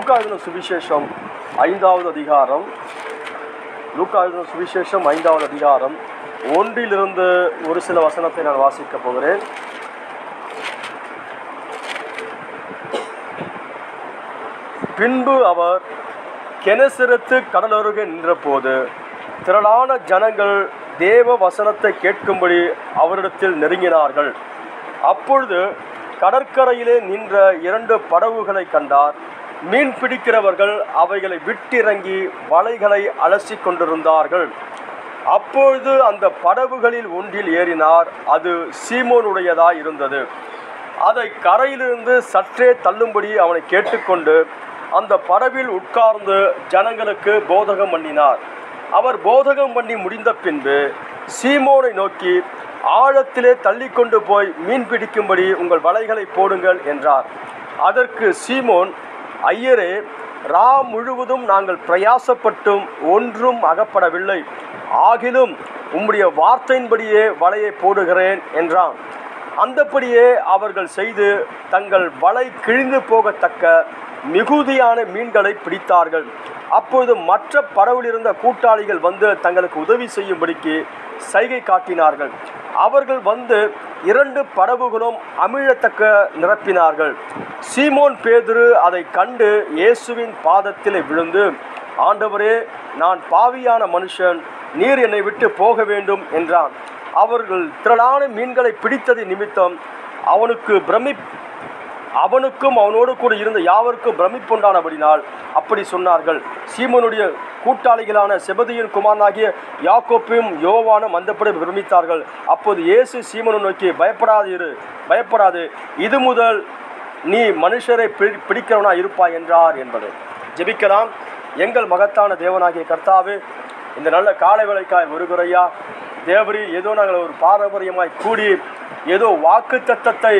லூக்கா எழுதின சுவிசேஷம் 5வது அதிகாரம், லூக்கா எழுதின சுவிசேஷம் 5வது அதிகாரம் 1 ஒரு சில வசனத்தை நான் வாசிக்க போகிறேன். பின்பு அவர் கெனசரத்து கடலருகே நின்றபோது திரளான ஜனங்கள் தேவ வசனத்தை கேட்கும்படி அவரிடத்தில் நெருங்கினார்கள். அப்பொழுது கடற்கரையிலே நின்ற 2 படகுகளை கண்டார். மீன் பிடிக்கிறவர்கள் அவைகளை விட்டிறங்கி வலைகளை அலசி கொண்டிருந்தார்கள். அப்பொழுது அந்த படகுகளில் ஒன்றில் ஏறினார். அது சீமோனுடையதாய் இருந்தது. அதை கரையிலிருந்து சற்றே தள்ளும்படி அவனை கேட்டுக்கொண்டு அந்த படவில் உட்கார்ந்து ஜனங்களுக்கு போதகம் பண்ணினார். அவர் போதகம் பண்ணி முடிந்த பின்பு சீமோனை நோக்கி, ஆழத்திலே தள்ளி கொண்டு போய் மீன் பிடிக்கும்படி உங்கள் வலைகளை போடுங்கள் என்றார். அதற்கு சீமோன், ஐயரே, ரா முழுவதும் நாங்கள் பிரயாசப்பட்டும் ஒன்றும் அகப்படவில்லை. ஆகிலும் உம்முடைய வார்த்தையின்படியே வலையை போடுகிறேன் என்றான். அந்தபடியே அவர்கள் செய்து தங்கள் வலை கிழிந்து போகத்தக்க மிகுதியான மீன்களை பிடித்தார்கள். அப்பொழுது மற்ற படவில் இருந்த கூட்டாளிகள் வந்து தங்களுக்கு உதவி செய்யும்படிக்கு சைகை காட்டினார்கள். அவர்கள் வந்து 2 படகுகளும் அமிழத்தக்க நிரப்பினார்கள். சீமோன் பேதுரு அதை கண்டு இயேசுவின் பாதத்தில் விழுந்து, ஆண்டவரே, நான் பாவியான மனுஷன், நீர் என்னை விட்டு போக வேண்டும் என்றான். அவர்கள் திரளான மீன்களை பிடித்தது நிமித்தம் அவனுக்கும் அவனோடு கூட இருந்த யாவருக்கும் பிரமிப்புண்டானபடினால் அப்படி சொன்னார்கள். சீமோனுடைய கூட்டாளிகளான செபதியின் குமாரனாகிய யாக்கோப்பையும் யோவானும் அந்தப்படி பிரமித்தார்கள். அப்போது இயேசு சீமோனை நோக்கி, பயப்படாது, இது முதல் நீ மனுஷரை பிடிக்கிறவனா இருப்பாய் என்றார் என்பது. ஜெபிக்கலாம். எங்கள் மகத்தான தேவனாகிய கர்த்தாவே, இந்த நல்ல காலை வேளைக்காய் வருகிறையா தேவரி, ஏதோ நாங்கள் ஒரு பாரம்பரியமாய் கூடி ஏதோ வாக்கு தத்தத்தை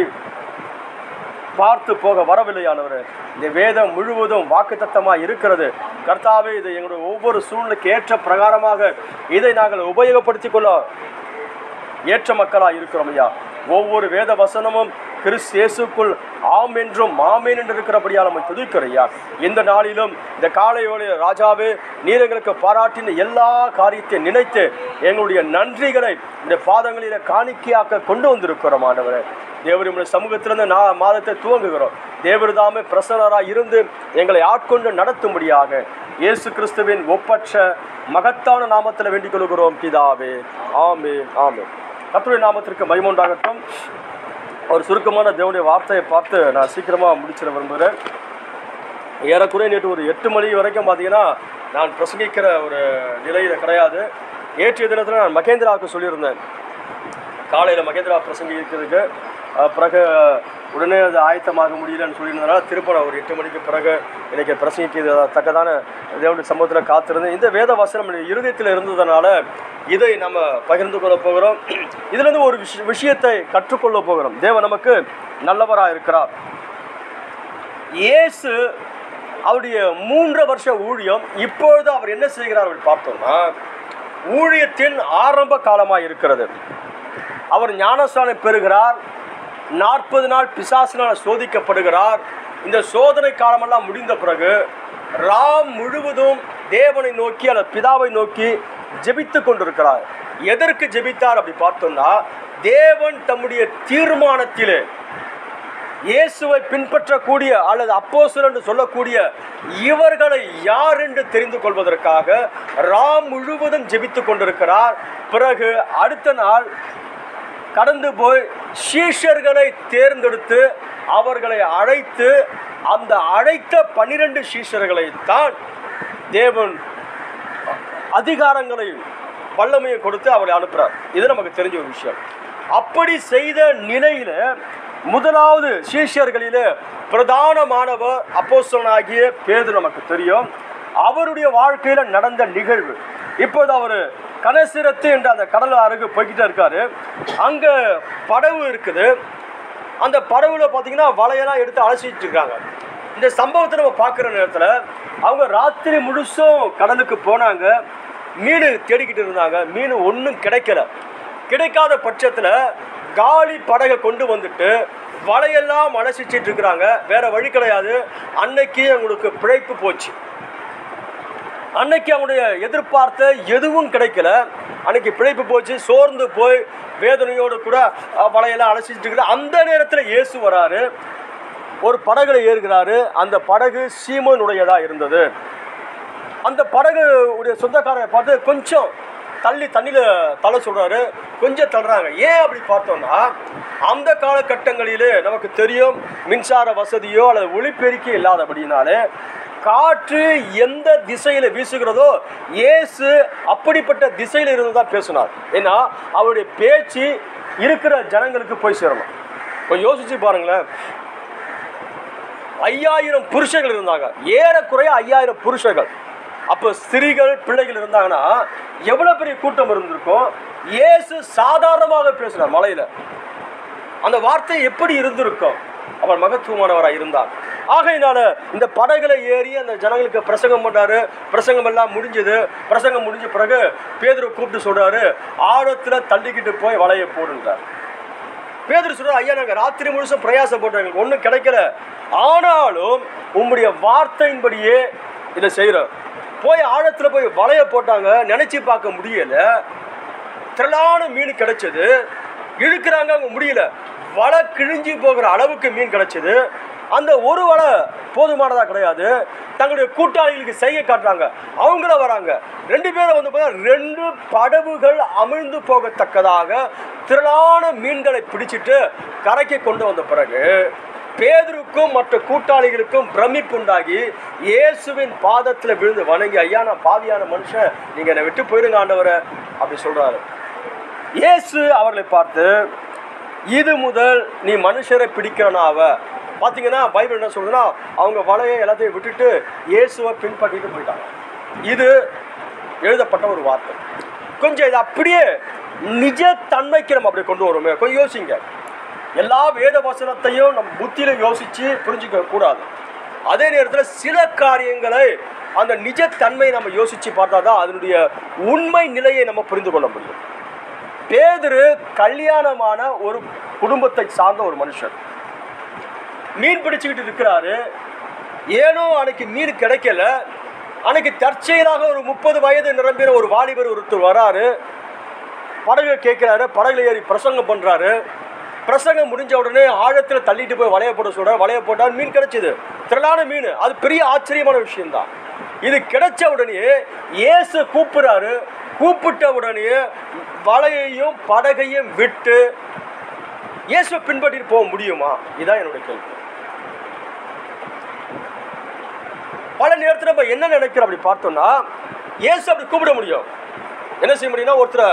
பார்த்து போக வரவில்லையானவர். இந்த வேதம் முழுவதும் வாக்கு தத்தமாக இருக்கிறது கர்த்தாவே. இதை எங்களுடைய ஒவ்வொரு சூழ்நிலைக்கு ஏற்ற பிரகாரமாக இதை நாங்கள் உபயோகப்படுத்திக் கொள்ள ஏற்ற மக்களாக இருக்கிறோம் ஐயா. ஒவ்வொரு வேத வசனமும் கிறிஸ்து இயேசுக்குள் ஆம் என்றும் ஆமேன் என்று இருக்கிறபடியால் நம்ம துதிக்கிறையா. இந்த நாளிலும் இந்த காலையோடைய ராஜாவே, நீர் எங்களுக்கு பாராட்டின எல்லா காரியத்தையும் நினைத்து எங்களுடைய நன்றிகளை இந்த பாதங்களில் காணிக்கையாக்க கொண்டு வந்திருக்கிறோம் ஆண்டவரே. தேவரி, உடைய சமூகத்திலிருந்து மாதத்தை துவங்குகிறோம். தேவர்தாமே பிரசன்னராக இருந்து எங்களை ஆட்கொண்டு நடத்தும்படியாக இயேசு கிறிஸ்துவின் ஒப்பற்ற மகத்தான நாமத்தில் வேண்டிக் கொள்கிறோம் பிதாவே. ஆமென், ஆமென். கர்த்தருடைய நாமத்திற்கு மகிமை உண்டாகட்டும். ஒரு சுருக்கமான தேவனுடைய வார்த்தையை பார்த்து நான் சீக்கிரமாக முடிச்சிட விரும்புகிறேன். ஏறக்குறைய நேற்று ஒரு 8 மணி வரைக்கும் பார்த்தீங்கன்னா நான் பிரசங்கிக்கிற ஒரு நிலையில் கிடையாது. நேற்றைய தினத்தில் நான் மகேந்திராவுக்கு சொல்லியிருந்தேன். காலையில் மகேந்திரா பிரசங்கிக்கிறதுக்கு பிறகு உடனே அது ஆயத்தமாக முடியலன்னு சொல்லியிருந்ததுனால திருப்ப நான் ஒரு 8 மணிக்கு பிறகு இன்றைக்கி பிரசங்கிக்கத்தக்கதான தேவனுடைய சமூகத்தில் காத்திருந்தேன். இந்த வேத வசனம் இருதயத்தில் இருந்ததுனால இதை நம்ம பகிர்ந்து கொள்ள போகிறோம். இதுலேருந்து ஒரு விஷயத்தை கற்றுக்கொள்ள போகிறோம். தேவன் நமக்கு நல்லவராக இருக்கிறார். இயேசு அவருடைய 3 வருஷ ஊழியம், இப்பொழுது அவர் என்ன செய்கிறார் அப்படி பார்த்தோம்னா, ஊழியத்தின் ஆரம்ப காலமாக இருக்கிறது. அவர் ஞானஸ்நானம் பெறுகிறார். 40 நாள் பிசாசினால் சோதிக்கப்படுகிறார். இந்த சோதனை காலமெல்லாம் முடிந்த பிறகு ராம் முழுவதும் தேவனை நோக்கி அல்லது பிதாவை நோக்கி ஜெபித்து கொண்டிருக்கிறார். எதற்கு ஜெபித்தார் அப்படி பார்த்தோம்னா, தேவன் தம்முடைய தீர்மானத்திலே இயேசுவை பின்பற்றக்கூடிய அல்லது அப்போஸ்தலர் என்று சொல்லக்கூடிய இவர்களை யார் என்று தெரிந்து கொள்வதற்காக ராம் முழுவதும் ஜெபித்து கொண்டிருக்கிறார். பிறகு அடுத்த நாள் கடந்து போய் சீஷர்களை தேர்ந்தெடுத்து அவர்களை அழைத்து, அந்த அழைத்த 12 சீஷர்களை தான் தேவன் அதிகாரங்களையும் வல்லமையை கொடுத்து அவரை அனுப்புகிறார். இது நமக்கு தெரிஞ்ச ஒரு விஷயம். அப்படி செய்த நிலையில் முதலாவது சீஷர்களிலே பிரதானமானவர் அப்போஸ்தலனாகிய பேதுரு நமக்கு தெரியும். அவருடைய வாழ்க்கையில் நடந்த நிகழ்வு. இப்போது அவர் கனசிரத்து என்ற அந்த கடல் அருகு போய்கிட்டே இருக்காரு. அங்கே படகு இருக்குது. அந்த படகுல பார்த்தீங்கன்னா வலையெல்லாம் எடுத்து அலசிட்டு இருக்காங்க. இந்த சம்பவத்தை நம்ம பார்க்குற நேரத்தில் அவங்க ராத்திரி முழுசும் கடலுக்கு போனாங்க. மீன் தேடிக்கிட்டு இருந்தாங்க. மீன் ஒன்றும் கிடைக்காத பட்சத்தில் காலி படகை கொண்டு வந்துட்டு வலையெல்லாம் அலசிச்சிட்டு இருக்கிறாங்க. வேற வழி கிடையாது. அன்னைக்கு அவங்களுக்கு பிழைப்பு போச்சு. அன்னைக்கு அவனுடைய எதிர்பார்த்த எதுவும் கிடைக்கல. அன்னைக்கு பிழைப்பு போச்சு. சோர்ந்து போய் வேதனையோடு கூட வலையெல்லாம் அலசிட்டு இருக்கிற அந்த நேரத்தில் இயேசு வராரு. ஒரு படகுல ஏறுகிறாரு. அந்த படகு சீமோனுடையதா இருந்தது. அந்த படகு உடைய சொந்தக்காரரை பார்த்து கொஞ்சம் தள்ளி தண்ணியில் தலை சொல்றாரு. கொஞ்சம் தள்ளுறாங்க. ஏன் அப்படி பார்த்தோம்னா, அந்த காலகட்டங்களிலே நமக்கு தெரியும், மின்சார வசதியோ அல்லது ஒளிப்பெருக்கி இல்லாதபடினாலே காற்று எந்த திசையில வீசுகிறதோ இயேசு அப்படிப்பட்ட திசையில இருந்து தான் பேசினார். ஏன்னா அவருடைய பேச்சு இருக்கிற ஜனங்களுக்கு போய் சேரணும். கொஞ்சம் யோசிச்சு பாருங்களேன். 5000 புருஷர்கள் இருந்தாங்க. ஏறக்குறைய 5000 புருஷர்கள். அப்போ ஸ்திரீகள் பிள்ளைகள் இருந்தாங்கன்னா எவ்வளவு பெரிய கூட்டம் இருந்திருக்கும். இயேசு சாதாரணமாக பேசினார் மலையில. அந்த வார்த்தை எப்படி இருந்திருக்கும்? அவர் மகத்துவமானவராக இருந்தார். ஆகையினால இந்த படகுல ஏறி அந்த ஜனங்களுக்கு பிரசங்கம் பண்றாரு. பிரசங்கம் எல்லாம் முடிஞ்சது. பிரசங்கம் முடிஞ்ச பிறகு பேதுரு கூப்பிட்டு சொல்றாரு, ஆழத்துல தள்ளிக்கிட்டு போய் வலையை போடுன்றார். பேதுரு சொல்றாரு, ஐயா நாங்கள் ராத்திரி முழுசும் பிரயாசப்பட்டோம், எங்களுக்கு ஒன்றும் கிடைக்கல, ஆனாலும் உம்முடைய வார்த்தையின்படியே இதை செய்கிறோம். போய் ஆழத்தில் போய் வலையை போட்டாங்க. நினைச்சு பார்க்க முடியல. திரளான மீன் கிடைச்சது. இழுக்கிறாங்க, அங்கே முடியல. வலை கிழிஞ்சி போகிற அளவுக்கு மீன் கிடைச்சது. அந்த ஒரு வலை போதுமானதாக கிடையாது. தங்களுடைய கூட்டாளிகளுக்கு செய்கை காட்டுறாங்க. அவங்கள வராங்க. 2 பேரும் வந்து 2 படகுகள் அமிழ்ந்து போகத்தக்கதாக திரளான மீன்களை பிடிச்சிட்டு கரைக்கு கொண்டு வந்த பிறகு பேதுருக்கும் மற்ற கூட்டாளிகளுக்கும் பிரமிப்புண்டாகி இயேசுவின் பாதத்தில் விழுந்து வணங்கி, ஐயா நான் பாவியான மனுஷன், நீங்கள் என்னை விட்டு போயிடுங்க ஆண்டவரை அப்படி சொல்கிறாரு. இயேசு அவர்களை பார்த்து, இது முதல் நீ மனுஷரை பிடிக்கிறனாவ. பார்த்தீங்கன்னா பைபிள் என்ன சொல்லுதுன்னா, அவங்க வலையை எல்லாத்தையும் விட்டுட்டு இயேசுவை பின்பற்றிட்டு போயிட்டாங்க. இது எழுதப்பட்ட ஒரு வார்த்தை. கொஞ்சம் இது அப்படியே நிஜ தன்மைக்கு நம்ம அப்படி கொண்டு வரோமே. கொஞ்சம் யோசிங்க. எல்லா வேத வசனத்தையும் நம்ம புத்தியில யோசிச்சு புரிஞ்சுக்க கூடாது. அதே நேரத்தில் சில காரியங்களை அந்த நிஜ தன்மையை நம்ம யோசிச்சு பார்த்தா தான் அதனுடைய உண்மை நிலையை நம்ம புரிந்து கொள்ள முடியும். பேதுரு கல்யாணமான ஒரு குடும்பத்தை சார்ந்த ஒரு மனுஷன். மீன் பிடிச்சுக்கிட்டு இருக்கிறாரு. ஏனோ அன்னைக்கு மீன் கிடைக்கல. அன்னைக்கு தற்செயலாக ஒரு 30 வயது நிரம்பின ஒரு வாலிபர் ஒருத்தர் வராரு. படகு கேட்கிறாரு. படகுல ஏறி பிரசங்கம் பண்றாரு. பிரசங்கம் முடிஞ்ச உடனே ஆழத்தில் தள்ளிட்டு போய் வலையை போட சொல்றாரு. வலையை போட்டால் மீன் கிடைச்சது. திரளான மீன். அது பெரிய ஆச்சரியமான விஷயம்தான். இது கிடைச்ச உடனே இயேசு கூப்பிடுறாரு. கூப்பிட்ட உடனே வலையையும் படகையும் விட்டு இயேசுவை பின்பற்றிட்டு போக முடியுமா? இதுதான் என்னுடைய கேள்வி. பல நேரத்தில் நம்ம என்ன நினைக்கிறோம் அப்படி பார்த்தோம்னா, இயேசு அப்படி கூப்பிட முடியும். என்ன செய்ய முடியும்னா, ஒருத்தரை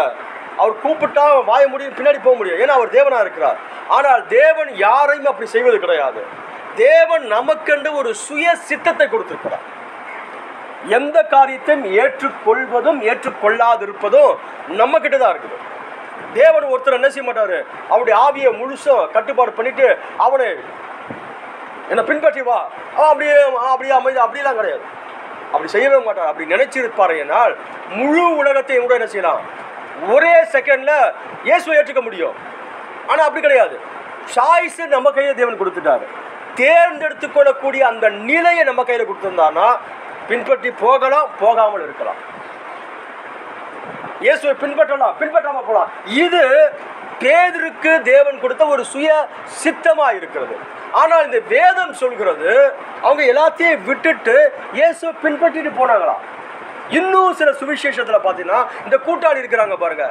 அவர் கூப்பிட்டா வாய முடியும், பின்னாடி போக முடியும். ஏன்னா அவர் தேவனா இருக்கிறார். ஆனால் தேவன் யாரையும் அப்படி செய்வது கிடையாது. தேவன் நமக்கென்று ஒரு சுய சித்தத்தை கொடுத்திருக்கிறார். எந்த காரியத்தையும் ஏற்றுக்கொள்வதும் ஏற்றுக்கொள்ளாதிருப்பதும் நம்ம கிட்ட தான் இருக்குது. தேவன் ஒருத்தர் என்ன செய்ய மாட்டாரு, அவருடைய ஆவியை முழுசும் கட்டுப்பாடு பண்ணிட்டு அவனை என்னை பின்பற்றி வா அப்படியே அமைதி அப்படிலாம் கிடையாது. அப்படி செய்யவே மாட்டார். அப்படி நினைச்சிருப்பாரு என்னால் முழு உலகத்தையும் கூட என்ன செய்யலாம், ஒரே செகண்ட்ல இயேசுவை ஏற்றுக்க முடியும். ஆனா அப்படி கிடையாது. சாய்ஸ் நம்ம கையில தேவன் கொடுத்துட்டாரு. தேர்ந்தெடுத்து கொள்ளக்கூடிய அந்த நிலையை நம்ம கையில கொடுத்திருந்தாருன்னா பின்பற்றி போகலாம், போகாமல் இருக்கலாம். இயேசுவை பின்பற்றலாம், பின்பற்றாம போகலாம். இது பேதுருக்கு தேவன் கொடுத்த ஒரு சுய சித்தமா இருக்கிறது. ஆனால் இந்த வேதம் சொல்கிறது அவங்க எல்லாத்தையும் விட்டுட்டு இயேசுவை பின்பற்றிட்டு போனாங்களாம். இன்னும் சில சுவிசேஷத்துல பாத்தீங்கன்னா இந்த கூட்டாளி இருக்கிறாங்க பாருங்க,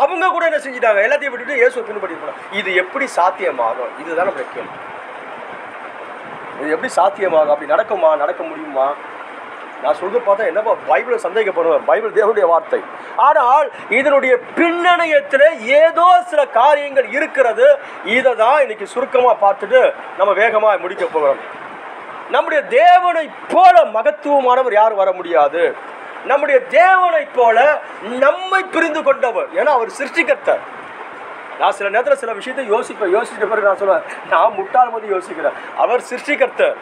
அவங்க கூட என்ன செஞ்சிட்டாங்க, எல்லாத்தையும் விட்டுட்டு இயேசுவை பின்பற்றிட்டு போனாங்க. இது எப்படி சாத்தியமாகும்? இதுதான் நம்ம கேள்வி. இது எப்படி சாத்தியமாகும்? அப்படி நடக்குமா? நடக்க முடியுமா? நான் சொல்றது பார்த்தா என்னப்பா பைபிளை சந்தேகப்படுவேன். பைபிள் தேவனுடைய வார்த்தை. ஆனால் இதனுடைய பின்னணியத்தில் ஏதோ சில காரியங்கள் இருக்கிறது. இதை தான் இன்னைக்கு சுருக்கமாக பார்த்துட்டு நம்ம வேகமாக முடிக்க போகிறோம். நம்முடைய தேவனை போல மகத்துவமானவர் யாரும் வர முடியாது. நம்முடைய தேவனை போல நம்மை புரிந்து கொண்டவர். ஏன்னா அவர் சிருஷ்டிகர்த்தர். நான் சில நேரத்தில் சில விஷயத்தை யோசித்த பிறகு நான் சொல்லுவேன், நான் முட்டாள் போது யோசிக்கிறேன். அவர் சிருஷ்டிகர்த்தர்.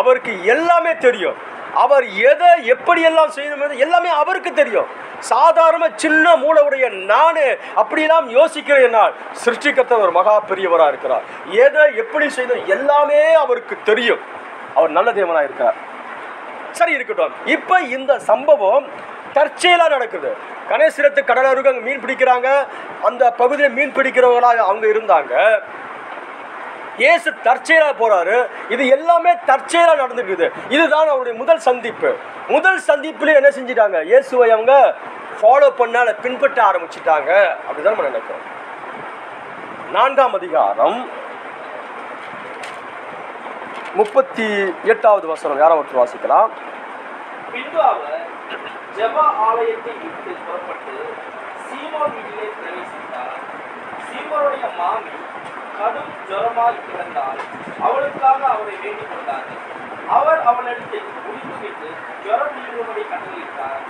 அவருக்கு எல்லாமே தெரியும். அவர் எதை எப்படியெல்லாம் செய்யணும் எல்லாமே அவருக்கு தெரியும். சாதாரண சின்ன மூளையுடைய நானே அப்படியெல்லாம் யோசிக்கிறேன். சிருஷ்டிகர்த்தர் ஒரு மகா பெரியவராக இருக்கிறார். எதை எப்படி செய்யணும் எல்லாமே அவருக்கு தெரியும். அவர் நல்ல தேவனாக இருக்கிறார். சரி, இருக்கட்டும். இப்போ இந்த சம்பவம் தற்செயலாக நடக்குது. கணேசரத்து கடலருக்கு அங்கே மீன் பிடிக்கிறாங்க. அந்த பகுதியில் மீன் பிடிக்கிறவங்களாக அவங்க இருந்தாங்க. இயேசு தற்செயலாக போறாரு. இது எல்லாமே தற்செயலாக நடந்துட்டு. இதுதான் அவருடைய முதல் சந்திப்பு. முதல் சந்திப்புல என்ன செஞ்சிட்டாங்க? இயேசுவை அவங்க ஃபாலோ பண்ண பின்பற்ற ஆரம்பிச்சுட்டாங்க. அப்படிதான் நம்ம நினைக்கிறோம். 4ஆம் அதிகாரம் 38வது வசனம் யாரோ ஒருத்தர் வாசிக்கலாம். பின்பு அவர் ஜெப ஆலயத்தை விட்டு புறப்பட்டு சீமோன் வீட்டிலே பிரவேசித்தார். சீமோனுடைய மாமி கடும் ஜுரமாய் கிடந்தால் அவளுக்காக அவரை வேண்டிக் கொண்டார்கள். அவர் அவனிடத்தில் குடித்துவிட்டு ஜுரம் நீங்கும்படி கட்டளையிட்டார்.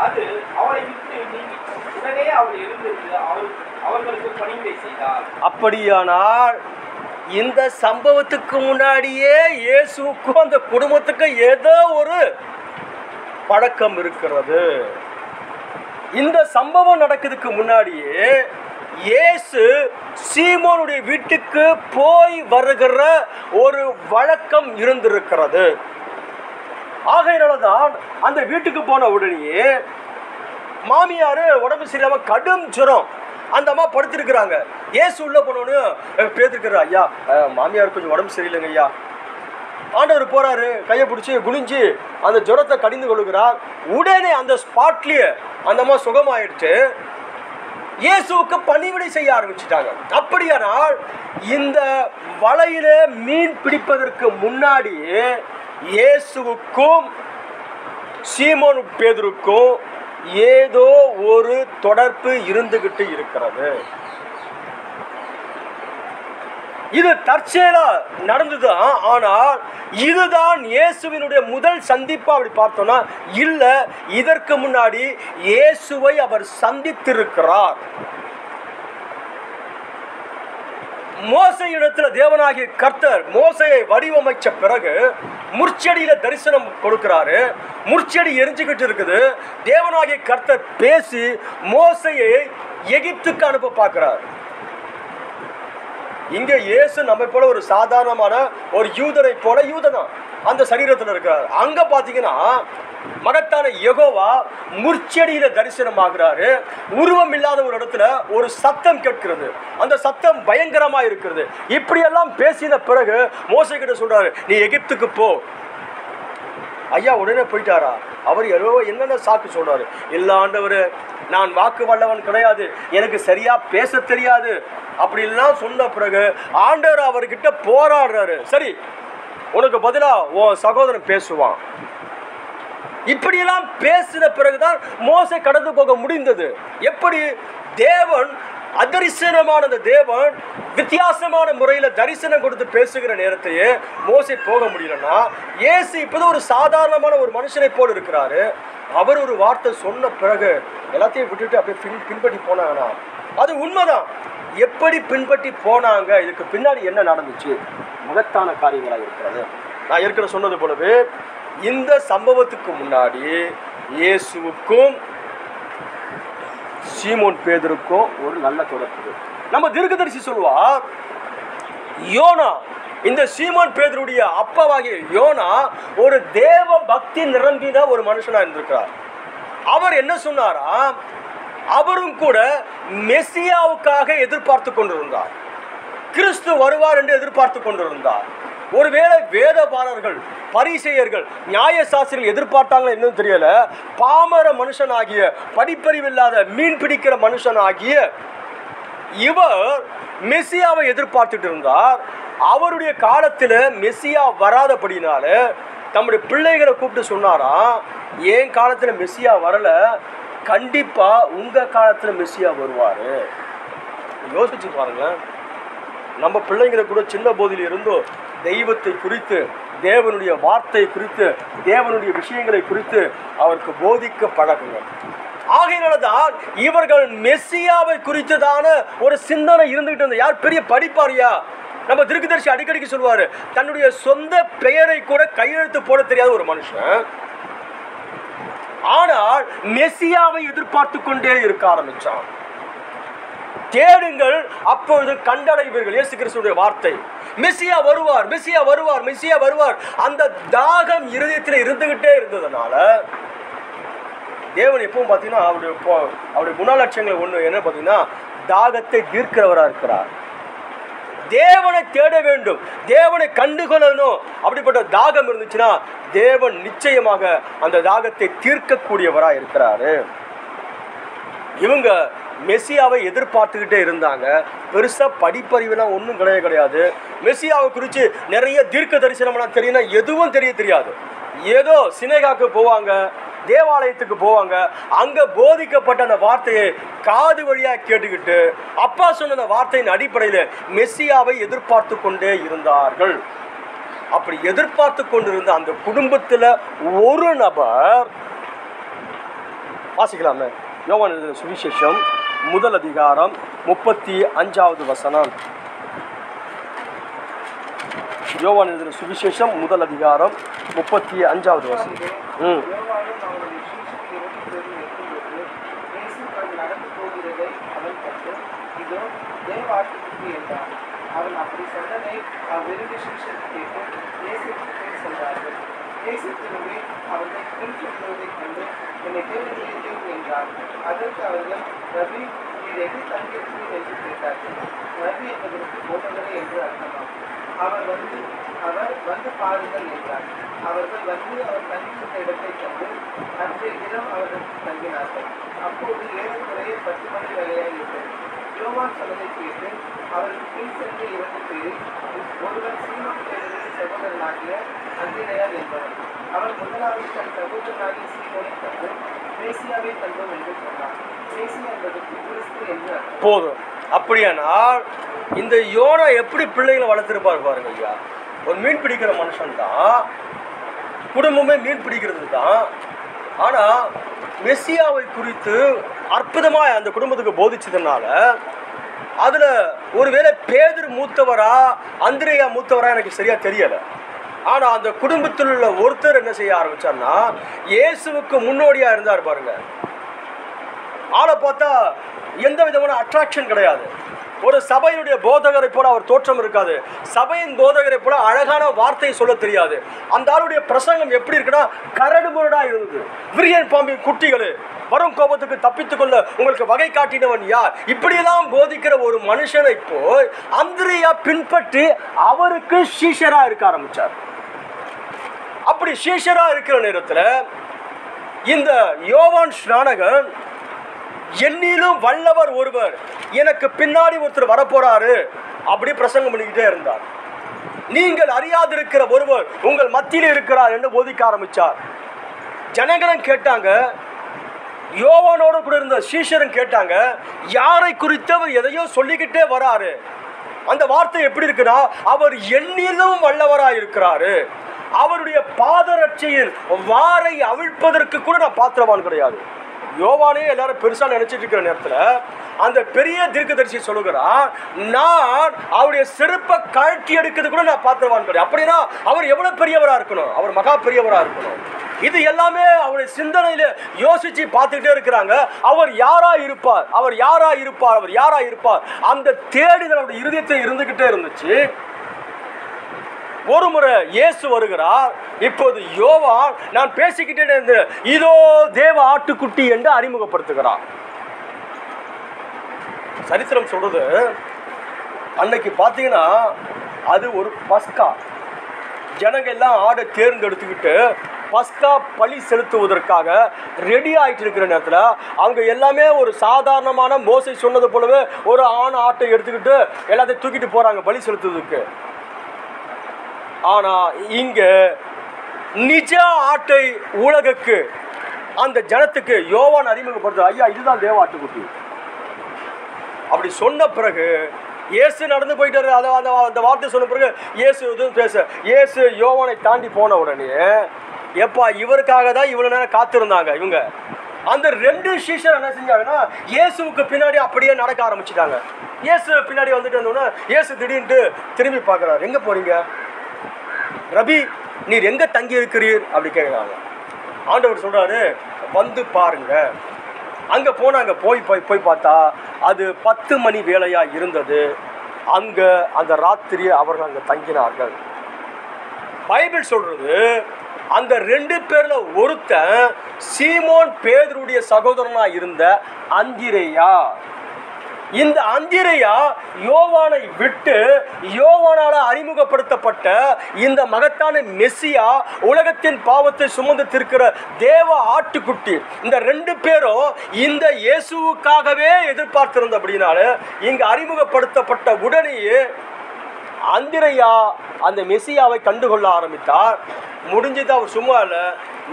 அது அவளை விட்டு நீங்கி உடனே அவள் எழுந்திருந்து அவர்களுக்கு பணிவிடை செய்தார். அப்படியானால் இந்த சம்பவத்துக்கு முன்னாடியே இயேசுக்கும் அந்த குடும்பத்துக்கு ஏதோ ஒரு பழக்கம் இருக்கிறது. இந்த சம்பவம் நடக்கிறதுக்கு முன்னாடியே இயேசு சீமோனுடைய வீட்டுக்கு போய் வருகிற ஒரு வழக்கம் இருந்திருக்கிறது. ஆகையினால்தான் அந்த வீட்டுக்கு போன உடனே மாமியார் உடம்பு சரியில்லாம கடும் ஜுரம், அந்த அம்மா படுத்திருக்கிறாங்க. இயேசு உள்ள போனோன்னு பேத்திருக்கிற, ஐயா மாமியார் கொஞ்சம் உடம்பு சரியில்லைங்க ஐயா. ஆண்டவர் போறாரு, கையை பிடிச்சி குனிஞ்சு அந்த ஜுரத்தை கடிந்து கொள்கிறார். உடனே அந்த ஸ்பாட்லயே அந்த அம்மா சுகமாயிடுச்சு. இயேசுவுக்கு பணிவிடை செய்ய ஆரம்பிச்சுட்டாங்க. அப்படியானால் இந்த வலையில மீன் பிடிப்பதற்கு முன்னாடியே இயேசுவுக்கும் சீமோன் பேதுருக்கும் ஏதோ ஒரு தொடர்பு இருந்துகிட்டு இருக்கிறது. இது தற்செயலா நடந்துதான். ஆனால் இதுதான் இயேசுவினுடைய முதல் சந்திப்பா அப்படி பார்த்தோம்னா இல்ல, இதற்கு முன்னாடி இயேசுவை அவர் சந்தித்திருக்கிறார். மோசையிடத்துல தேவனாகிய கர்த்தர் மோசையை வடிவமைச்ச பிறகு முற்செடியில தரிசனம் கொடுக்கிறாரு. முற்செடி எரிஞ்சுக்கிட்டு இருக்குது. தேவனாகிய கர்த்தர் பேசி மோசையை எகிப்துக்கு அனுப்ப பார்க்கிறார். இங்க இயேசு நம்ம போல ஒரு சாதாரணமான ஒரு யூதரை போல யூததான் அந்த சரீரத்தில் இருக்கிறார். அங்க பாத்தீங்கன்னா மகத்தான யெகோவா முற்செடியில தரிசனம் ஆகிறாரு. உருவம் இல்லாத ஒரு இடத்துல ஒரு சத்தம் கேட்கிறது. அந்த சத்தம் பயங்கரமா இருக்கிறது. இப்படியெல்லாம் பேசின பிறகு மோசே கிட்ட சொல்றாரு, நீ எகிப்துக்கு போ. ஐயா உடனே போயிட்டாரா? அவர் என்னென்ன சாக்கு சொல்றாரு. இல்ல ஆண்டவர், நான் வாக்கு வல்லவன் கிடையாது, எனக்கு சரியா பேச தெரியாது அப்படிலாம் சொன்ன பிறகு ஆண்டவர் அவர்கிட்ட போராடுறாரு. சரி, உனக்கு பதிலா உன் சகோதரன் பேசுவான். இப்படியெல்லாம் பேசின பிறகுதான் மோசே கடந்து போக முடிந்தது. எப்படி? தேவன் அதரிசனமான தேவன் வித்தியாசமான முறையில் தரிசனம் கொடுத்து பேசுகிற நேரத்தையே மோசே போக முடியலன்னா, இயேசு இப்போது ஒரு சாதாரணமான ஒரு மனுஷனை போல் இருக்கிறாரு. அவர் ஒரு வார்த்தை சொன்ன பிறகு எல்லாத்தையும் விட்டுட்டு அப்படியே பின்பற்றி போனாங்கன்னா அது உண்மைதான். எப்படி பின்பற்றி போனாங்க, இதுக்கு பின்னாடி என்ன நடந்துச்சு? மகத்தான காரியங்களாக இருக்கிறது. நான் ஏற்கனவே சொன்னது போலவே இந்த சம்பவத்துக்கு முன்னாடி இயேசுவுக்கும் சீமோன் பேதுருக்கும் ஒரு நல்ல தொடர்பு. நம்ம தீர்க்கதரிசி சொல்வார், யோனா, இந்த சீமோன் பேதுருடைய அப்பாவாகிய யோனா ஒரு தேவ பக்தி நிரம்பின ஒரு மனுஷனா இருந்திருக்கிறார். அவர் என்ன சொன்னாரா, அவரும் கூட மெசியாவுக்காக எதிர்பார்த்து கொண்டிருந்தார். கிறிஸ்து வருவார் என்று எதிர்பார்த்து கொண்டிருந்தார். ஒருவேளை வேதபாரர்கள், பரிசேயர்கள், நியாயசாஸ்திரிகள் எதிர்பார்த்தாங்களோ இன்னும் தெரியல. பாமர மனுஷனாகிய, படிப்பறிவில்லாத மீன் பிடிக்கிற மனுஷனாகிய இவர் மெசியாவை எதிர்பார்த்துட்டு இருந்தார். அவருடைய காலத்தில் மெசியா வராதபடினால தம்முடைய பிள்ளைகளை கூப்பிட்டு சொன்னாராம், என் காலத்தில் மெசியா வரல, கண்டிப்பா உங்க காலத்தில் மெசியா வருவாரு. யோசிச்சு பாருங்க. நம்ம பிள்ளைங்களை கூட சின்ன போதில் இருந்தோ தெய்வத்தை குறித்து, தேவனுடைய வார்த்தை குறித்து, தேவனுடைய விஷயங்களை குறித்து அவருக்கு போதிக்க பழகுங்க. ஆகையினால்தான் இவர்கள் மெசியாவை குறித்ததான ஒரு சிந்தனை இருந்துகிட்டு இருந்த. யார் பெரிய படிப்பாரியா? நம்ம தீர்க்கதரிசி அடிக்கடிக்கு சொல்லுவாரு, தன்னுடைய சொந்த பெயரை கூட கையெழுத்து போட தெரியாத ஒரு மனுஷன் ஆனால் மெசியாவை எதிர்பார்த்து கொண்டே இருக்க ஆரம்பிச்சான். தேடுங்கள் அப்பொழுது கண்டடைவீர்கள். இயேசு கிறிஸ்துவின் வார்த்தை. மெசியா வருவார், மெசியா வருவார், மெசியா வருவார். அந்த தாகம் இருதயத்தில் இருந்துகிட்டே இருந்ததுனால தேவன் எப்பவும் பார்த்தீங்கன்னா அவருடைய குணலட்சங்கள் ஒன்று என்ன பார்த்தீங்கன்னா, தாகத்தை தீர்க்கிறவராக இருக்கிறார். தேவனை தேட வேண்டும், தேவனை கண்டுகொள்ளணும். அப்படிப்பட்ட தாகம் இருந்துச்சுன்னா தேவன் நிச்சயமாக அந்த தாகத்தை தீர்க்கக்கூடியவராக இருக்கிறாரு. இவங்க மெசியாவை எதிர்பார்த்துக்கிட்டே இருந்தாங்க. பெருசாக படிப்பறிவுலாம் ஒன்றும் கிடையாது. மெசியாவை குறித்து நிறைய தீர்க்க தரிசனம்லாம் தெரியும்னா எதுவும் தெரியாது. ஏதோ சினேகாக்கு போவாங்க, தேவாலயத்துக்கு போவாங்க, அங்கே போதிக்கப்பட்ட அந்த வார்த்தையை காது வழியாக கேட்டுக்கிட்டு அப்பா சொன்ன அந்த வார்த்தையின் அடிப்படையில் மெசியாவை எதிர்பார்த்து கொண்டே இருந்தார்கள். அப்படி எதிர்பார்த்து கொண்டிருந்த அந்த குடும்பத்தில் ஒரு நபர், வாசிக்கலாமே, யோவான் எழுதின சுவிசேஷம் முதல் அதிகாரம் 35வது வசனம். யோவான் எழுதின சுவிசேஷம் முதல் அதிகாரம் 35வது வசனம். அவன் அப்படி சொன்னதை அவ்விரண்டு சீஷர்கள் கேட்டு இயேசுவிடம் சென்றார்கள். இயேசு திரும்பி அவர்களை பின்தொடர்வதைக் கண்டு என்னை தேடுகிறீர்கள் என்றார். அதற்கு அவர்கள், ரபி, நீர் எங்கு தங்கியிருக்கிறீர் என்று கேட்டார்கள். ரபி என்பதற்கு போதகரே என்று அர்த்தமாம். அவர் வந்து பாருங்கள் என்றார். அவர்கள் வந்து அவர் தங்கியிருந்த இடத்தை கண்டு அன்றைய தினம் அவர்கள் தங்கினார்கள். அப்போது ஏறக்குறைய 10 மணி வேலையாகிவிட்டது. யோவான் சொன்னதை கேட்டு அவருக்கு பின் சென்ற 2 பேரில் ஒருவன் சீமோன் பேதுருவின் சகோதரனாகிய அந்திரேயாஸ் என்பவன். அவன் முதலாவது தன் சகோதரனாகிய சீமோனை கண்டு மேசியாவை கண்டோம் என்று சொன்னான். மேசியா என்பதற்கு கிறிஸ்து என்று அர்த்தம். போதும். அப்படியானால் இந்த யோனா எப்படி பிள்ளைகளை வளர்த்துருப்பார் பாருங்க ஐயா. ஒரு மீன் பிடிக்கிற மனுஷன் தான், குடும்பமே மீன் பிடிக்கிறது தான். ஆனால் மெசியாவை குறித்து அற்புதமாக அந்த குடும்பத்துக்கு போதிச்சதுனால அதில் ஒருவேளை பேதுரு மூத்தவரா அந்திரேயா மூத்தவரா எனக்கு சரியாக தெரியலை. ஆனால் அந்த குடும்பத்தில் உள்ள ஒருத்தர் என்ன செய்ய ஆரம்பிச்சார்னா, இயேசுவுக்கு முன்னோடியாக இருந்தார் பாருங்க. ஆளை பார்த்தா எந்த விதமான அட்ராக்ஷன் கிடையாது. ஒரு சபையினுடைய போதகரை போல அவர் தோற்றம் இருக்காது. சபையின் போதகரை போல அழகான வார்த்தையை சொல்ல தெரியாது. அந்த ஆளுடைய பிரசங்கம் எப்படி இருக்குன்னா கரடு முரடாக இருந்தது. விரியன் பாம்பின் குட்டிகள், வரும் கோபத்துக்கு தப்பித்துக் கொள்ள உங்களுக்கு வகை காட்டினவன் யார், இப்படியெல்லாம் போதிக்கிற ஒரு மனுஷனை போய் அந்திரேயா பின்பற்றி அவருக்கு சீஷரா இருக்க ஆரம்பிச்சார். அப்படி சீஷரா இருக்கிற நேரத்தில் இந்த யோவான் ஸ்நானகன் என்னிலும் வல்லவர் ஒருவர், எனக்கு பின்னாடி ஒருத்தர் வரப்போறாரு அப்படி பிரசங்கம் பண்ணிக்கிட்டே இருந்தார். நீங்கள் அறியாதிருக்கிற ஒருவர் உங்கள் மத்தியில் இருக்கிறார் என்று போதிக்க ஆரம்பிச்சார். ஜனங்களும் கேட்டாங்க, யோவானோடு கூட இருந்த சீஷரும் கேட்டாங்க, யாரை குறித்து அவர் எதையோ சொல்லிக்கிட்டே வராரு. அந்த வார்த்தை எப்படி இருக்குன்னா, அவர் என்னிலும் வல்லவராக இருக்கிறாரு, அவருடைய பாதரட்சையில் வாரை அவிழ்ப்பதற்கு கூட நான் பாத்திரவான் கிடையாது. யோவானே எல்லாரும் பெருசா நினைச்சிட்டு இருக்கிற நேரத்தில் அந்த பெரிய தீர்க்கதரிசி சொல்லுகிறார், நான் அவருடைய செருப்பை கழட்டி எடுக்கிறது கூட நான் பாத்திரவான் கிடையாது. அப்படின்னா அவர் எவ்வளவு பெரியவரா இருக்கணும், அவர் மகா பெரியவரா இருக்கணும். இது எல்லாமே அவருடைய சிந்தனையில யோசிச்சு பார்த்துக்கிட்டே இருக்கிறாங்க. அவர் யாரா இருப்பார், அவர் யாரா இருப்பார், அவர் யாரா இருப்பார், அந்த தேடுதல் அவருடைய இருதயத்தில் இருந்துகிட்டே இருந்துச்சு. ஒரு முறை இயேசு வருகிறார். இப்போது யோவான் நான் பேசிக்கிட்டே இருந்து இதோ தேவ ஆட்டுக்குட்டி என்று அறிமுகப்படுத்துகிறார். சரித்திரம் சொல்றது, அன்னைக்கு பார்த்தீங்கன்னா அது ஒரு பஸ்கா. ஜனங்க எல்லாம் ஆடை தேர்ந்தெடுத்துக்கிட்டு பஸ்கா பலி செலுத்துவதற்காக ரெடி ஆகிட்டு இருக்கிற நேரத்தில் அவங்க எல்லாமே ஒரு சாதாரணமான மோசை சொன்னது போலவே ஒரு ஆண் ஆட்டை எடுத்துக்கிட்டு எல்லாத்தையும் தூக்கிட்டு போகிறாங்க பலி செலுத்துவதற்கு. ஆனால் இங்கே நிஜ ஆட்டை உலகுக்கு அந்த ஜனத்துக்கு யோவான் அறிமுகப்படுத்த, ஐயா இதுதான் தேவ ஆட்டுக்குட்டி அப்படி சொன்ன பிறகு இயேசு நடந்து போயிட்டாரு. அந்த வார்த்தை சொன்ன பிறகு இயேசு எதுவும் இயேசு யோவானை தாண்டி போன உடனே எப்பா இவருக்காக தான் இவ்வளோ நேரம் காத்திருந்தாங்க இவங்க. அந்த 2 சீஷர் என்ன செஞ்சாங்கன்னா இயேசுவுக்கு பின்னாடி அப்படியே நடக்க ஆரம்பிச்சிட்டாங்க. இயேசு பின்னாடி வந்துட்டு இருந்தோன்னா இயேசு திடீர்னு திரும்பி பார்க்குறாரு, எங்கே போறீங்க ரபி, நீர் எங்கே தங்கி இருக்கிறீர் அப்படி கேட்குறாங்க. ஆண்டவர் சொல்கிறாரு, வந்து பாருங்க. அங்கே போனாங்க. போய் பார்த்தா அது 10 மணி வேளையாக இருந்தது. அங்கே அந்த ராத்திரி அவர்கள் அங்கே தங்கினார்கள். பைபிள் சொல்றது அந்த 2 பேர்ல ஒருத்தன் சீமோன் பேதுருடைய சகோதரனா இருந்த அந்திரேயா. இந்த அந்திரேயா யோவானை விட்டு யோவானால அறிமுகப்படுத்தப்பட்ட இந்த மகத்தான மெசியா, உலகத்தின் பாவத்தை சுமந்து தீர்க்கிற தேவ ஆட்டுக்குட்டி, இந்த 2 பேரும் இந்த இயேசுவுக்காகவே எதிர்பார்த்திருந்த அப்படின்னால இங்க அறிமுகப்படுத்தப்பட்ட உடனேயே அந்திரேயா அந்த மெசியாவை கண்டுகொள்ள ஆரம்பித்தார். முடிஞ்சது. அவர் சும்மா இல்லை,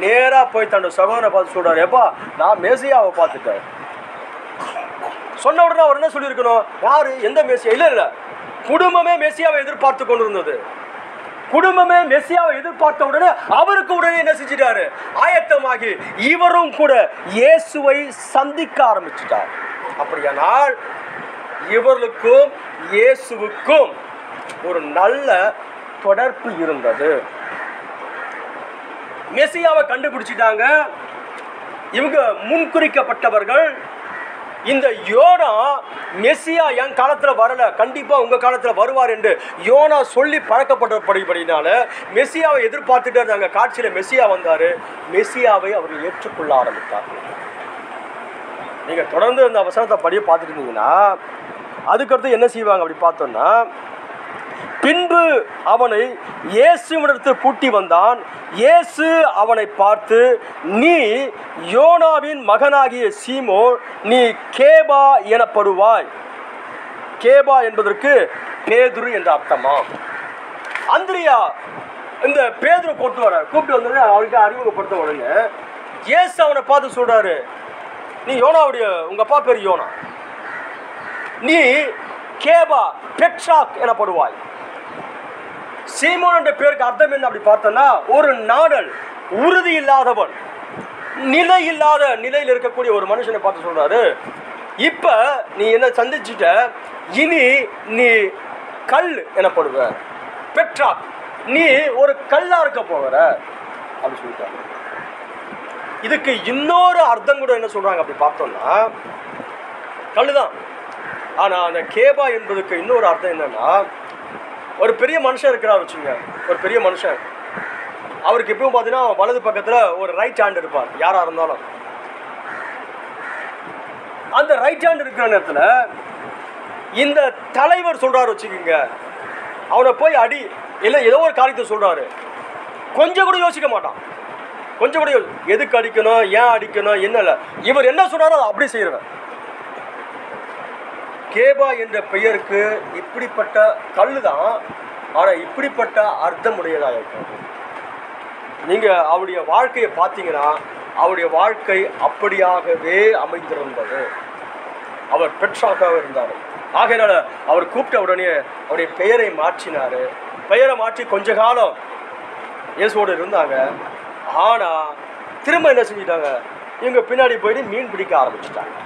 நேராக போய் தன்னோட சகோதரனை பார்த்து சொல்றாரு, எப்பா நான் மெசியாவை பார்த்துட்டேன். சொன்ன உடனே அவர் என்ன சொல்லியிருக்கணும்? யாரு? எந்த மெசியா? இல்லை, குடும்பமே மெசியாவை எதிர்பார்த்து கொண்டிருந்தது. குடும்பமே மெசியாவை எதிர்பார்த்த உடனே அவருக்கு உடனே என்ன செஞ்சிட்டாரு? ஆயத்தமாகி இவரும் கூட இயேசுவை சந்திக்க ஆரம்பிச்சிட்டார். அப்படியானால் இவர்களுக்கும் இயேசுவுக்கும் ஒரு நல்ல தொடர்பு இருந்தது. மெசியாவை கண்டுபிடிச்சிட்டாங்க. இவங்க முன்குறிக்கப்பட்டவர்கள். இந்த யோனா மெசியா என் காலத்தில் வரல, கண்டிப்பா உங்க காலத்தில் வருவார் என்று யோனா சொல்லி பழக்கப்பட்டபடினால மெசியாவை எதிர்பார்த்துட்டு இருந்தாங்க. காட்சியில் மெசியா வந்தாரு. மெசியாவை அவர்கள் ஏற்றுக்கொள்ள ஆரம்பித்தார்கள். நீங்க தொடர்ந்து அந்த வசனத்தை படியே பார்த்துட்டு இருந்தீங்கன்னா அதுக்கடுத்து என்ன செய்வாங்க அப்படி பார்த்தோம்னா, பின்பு அவனை இயேசுவிடத்தில் கூட்டி வந்தான். இயேசு அவனை பார்த்து, நீ யோனாவின் மகனாகிய சீமோன், நீ கேபா எனப்படுவாய். கேபா என்பதற்கு பேதுரு என்ற அர்த்தமா. அந்திரியா இந்த பேதுரு கூப்பிட்டு வந்தோடனே அவருக்கு அறிமுகப்படுத்த உடனே இயேசு அவனை பார்த்து சொல்றாரு, நீ யோனாவுடைய உங்க அப்பா பேர் யோனா, நீ கேபா பெட்ராக் எனப்படுவாய். சீமோன் என்ற பேருக்கு அர்த்தம் என்ன அப்படி பார்த்தோன்னா, ஒரு நாடல், உறுதி இல்லாதவன், நிலை இல்லாத நிலையில் இருக்கக்கூடிய ஒரு மனுஷனை பார்த்து சொல்றாரு, இப்ப நீ என்ன சந்திச்சுட்ட, இனி நீ கல் எனப்படுவ. பெட்ராக், நீ ஒரு கல்லா இருக்க போகிற அப்படின்னு சொல்லிட்டாங்க. இதுக்கு இன்னொரு அர்த்தம் கூட என்ன சொல்றாங்க அப்படி பார்த்தோம்னா, கல்லுதான். ஆனா அந்த கேபா என்பதுக்கு இன்னொரு அர்த்தம் என்னன்னா, ஒரு பெரிய மனுஷன் இருக்கிறார் வச்சுங்க. ஒரு பெரிய மனுஷன், அவருக்கு எப்பவும் பார்த்தீங்கன்னா வலது பக்கத்தில் ஒரு ரைட் ஹேண்ட் இருப்பார். யாராக இருந்தாலும் அந்த ரைட் ஹேண்ட் இருக்கிற நேரத்தில் இந்த தலைவர் சொல்றாரு வச்சுக்கோங்க, அவனை போய் அடி, இல்லை ஏதோ ஒரு காரியத்தை சொல்றாரு, கொஞ்சம் கூட யோசிக்க மாட்டான். கொஞ்சம் கூட எதுக்கு அடிக்கணும், ஏன் அடிக்கணும், என்ன, இவர் என்ன சொன்னாரோ அப்படி செய்யறவன். கேபா என்ற பெயருக்கு இப்படிப்பட்ட கல்லு தான், ஆனால் இப்படிப்பட்ட அர்த்தமுடையதாக இருக்கும். நீங்கள் அவருடைய வாழ்க்கையை பார்த்தீங்கன்னா அவருடைய வாழ்க்கை அப்படியாகவே அமைந்திருந்தது. அவர் பெட்ராக்காக இருந்தார். ஆகையினால அவர் கூப்பிட்ட உடனே அவருடைய பெயரை மாற்றினார். பெயரை மாற்றி கொஞ்ச காலம் இயேசுவோடு இருந்தாங்க. ஆனால் திரும்ப என்ன செஞ்சிட்டாங்க, இவங்க பின்னாடி போயிட்டு மீன் பிடிக்க ஆரம்பிச்சிட்டாங்க.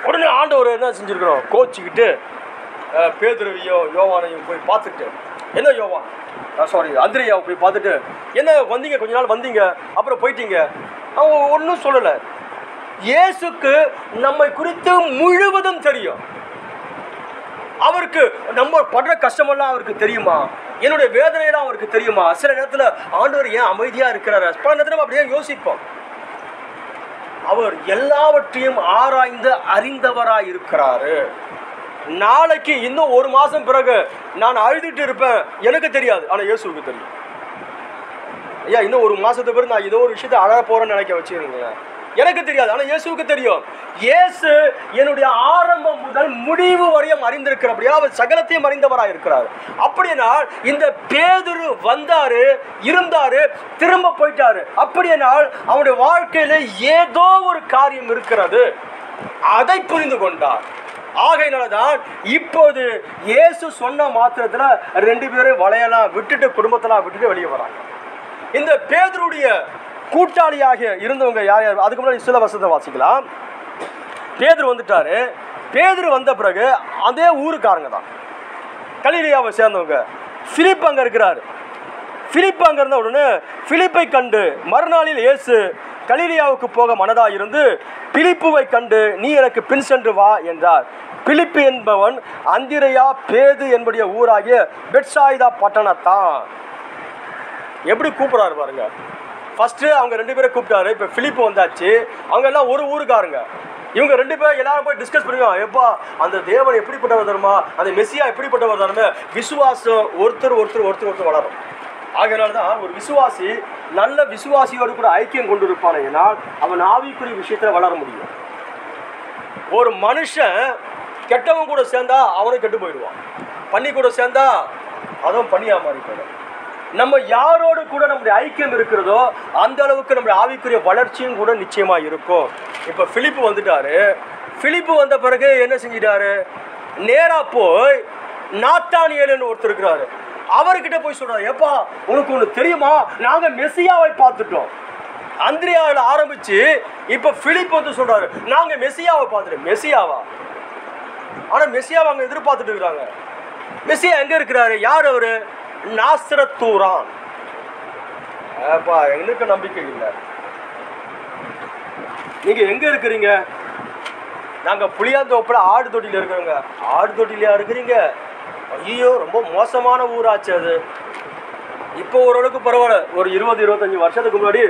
உடனே ஆண்டவர் என்ன செஞ்சுருக்கிறோம், கோச்சிக்கிட்டு பேதுருவையோ யோவானையும் போய் பார்த்துட்டு, என்ன யோவான் அந்திரேயாவை போய் பார்த்துட்டு, என்ன வந்தீங்க, கொஞ்ச நாள் வந்தீங்க அப்புறம் போயிட்டீங்க. அவன் ஒன்றும் சொல்லலை. இயேசுக்கு நம்மை குறித்து முழுவதும் தெரியும். அவருக்கு நம்ம படுற கஷ்டமெல்லாம் அவருக்கு தெரியுமா, என்னுடைய வேதனையெல்லாம் அவருக்கு தெரியுமா. சில நேரத்தில் ஆண்டவர் ஏன் அமைதியாக இருக்கிறாரு, பல நேரத்தில் அப்படியே யோசிப்போம். அவர் எல்லாவற்றையும் ஆராய்ந்து அறிந்தவராய் இருக்கிறாரு. நாளைக்கு இன்னும் 1 மாசம் பிறகு நான் அழுதுட்டு இருப்பேன், எனக்கு தெரியாது, ஆனால் இயேசுவுக்கு தெரியும். ஐயா இன்னும் 1 மாசத்துக்கு பிறகு நான் ஏதோ ஒரு விஷயத்தை அழ போறேன்னு நினைக்க வச்சுருங்களேன், எனக்கு தெரியாது, ஆனால் இயேசுவுக்கு தெரியும். இயேசு என்னுடைய ஆரம்பம் முதல் முடிவு வரையும் அறிந்திருக்கிறபடியா அவர் சகலத்தையும் அறிந்தவராக இருக்கிறார். அப்படினால் இந்த பேதுரு வந்தாரு, இருந்தாரு, திரும்ப போயிட்டாரு. அப்படினால் அவனுடைய வாழ்க்கையில ஏதோ ஒரு காரியம் இருக்கிறது, அதை புரிந்து கொண்டார். ஆகையினால்தான் இப்போது இயேசு சொன்ன மாத்திரத்துல 2 பேரும் வளையலாம் விட்டுட்டு குடும்பத்தெல்லாம் விட்டுட்டு வெளியே வராங்க. இந்த பேதுருடைய கூட்டாளியாக இருந்தவங்க யார் யார், அதுக்கு முன்னாடி சில வசனத்தை வாசிக்கலாம். பேதுரு வந்துட்டாரு. பேதுரு வந்த பிறகு அதே ஊருக்காரங்க தான், கலிலேயாவை சேர்ந்தவங்க. பிலிப் அங்கே இருக்கிறாரு. பிலிப் அங்கே இருந்த உடனே பிலிப்பை கண்டு மறுநாளில் இயேசு கலிலியாவுக்கு போக மனதாயிருந்து பிலிப்புவை கண்டு, நீ எனக்கு பின் சென்று வா என்றார். பிலிப்பு என்பவன் அந்திரையா பேது என்படைய ஊராகிய பெட்சாயிதா பட்டணத்தான். எப்படி கூப்பிடுறாரு பாருங்க. ஃபர்ஸ்ட் அவங்க 2 பேரை கூப்பிட்டாரு. இப்போ பிலிப்பு வந்தாச்சு. அவங்க எல்லாம் ஒரு ஊருக்காருங்க. இவங்க 2 பேரும் எல்லாரும் போய் டிஸ்கஸ் பண்ணுவாங்க. எப்பா அந்த தேவன் எப்படிப்பட்டவர் தருமா, அந்த மெஸ்ஸியா எப்படிப்பட்டவர் தருமே. விசுவாசம் ஒருத்தர் வளரும். ஆகையினால தான் ஒரு விசுவாசி நல்ல விசுவாசியோடு கூட ஐக்கியம் கொண்டு இருப்பானே, ஏன்னால் அவன் ஆவிக்குரிய விஷயத்தில் வளர முடியும். ஒரு மனுஷன் கெட்டவன் கூட சேர்ந்தா அவனும் கெட்டு போயிடுவான். பண்ணி கூட சேர்ந்தா அதுவும் பண்ணியா மாறி போயிடும். நம்ம யாரோடு கூட நம்முடைய ஐக்கியம் இருக்கிறதோ அந்த அளவுக்கு நம்முடைய ஆவிக்குரிய வளர்ச்சியும் கூட நிச்சயமா இருக்கும். இப்போ பிலிப்பு வந்துட்டாரு. பிலிப்பு வந்த பிறகு என்ன செஞ்சிட்டாரு, நேரா போய் நாத்தானியேல்னு ஒருத்தர் இருக்கிறாரு, அவர்கிட்ட போய் சொல்றாரு, எப்பா உனக்கு ஒன்று தெரியுமா, நாங்க மெஸ்ஸியாவை பார்த்துட்டோம். அந்திரியாவில் ஆரம்பிச்சு இப்ப பிலிப்பு வந்து சொல்றாரு, நாங்க மெஸ்ஸியாவை பார்த்துட்டோம். மெஸ்ஸியாவா? ஆனா மெஸ்ஸியாவை அங்க எதிர்பார்த்துட்டு இருக்கிறாங்க. மெஸ்ஸியா எங்க இருக்கிறாரு? யார் அவரு? நாசரத்தூரான். எனக்கு நம்பிக்கை இல்லை. நீங்க எங்க இருக்கிறீங்க? நாங்க புளியாந்தோப்புல ஆடு தொட்டில இருக்கிறோங்க. ஆடு தொட்டிலையா இருக்கிறீங்க? ஐயோ ரொம்ப மோசமான ஊராச்சு அது. இப்போ ஓரளவுக்கு பரவாயில்ல. ஒரு 20-25 வருஷத்துக்கு முன்னாடி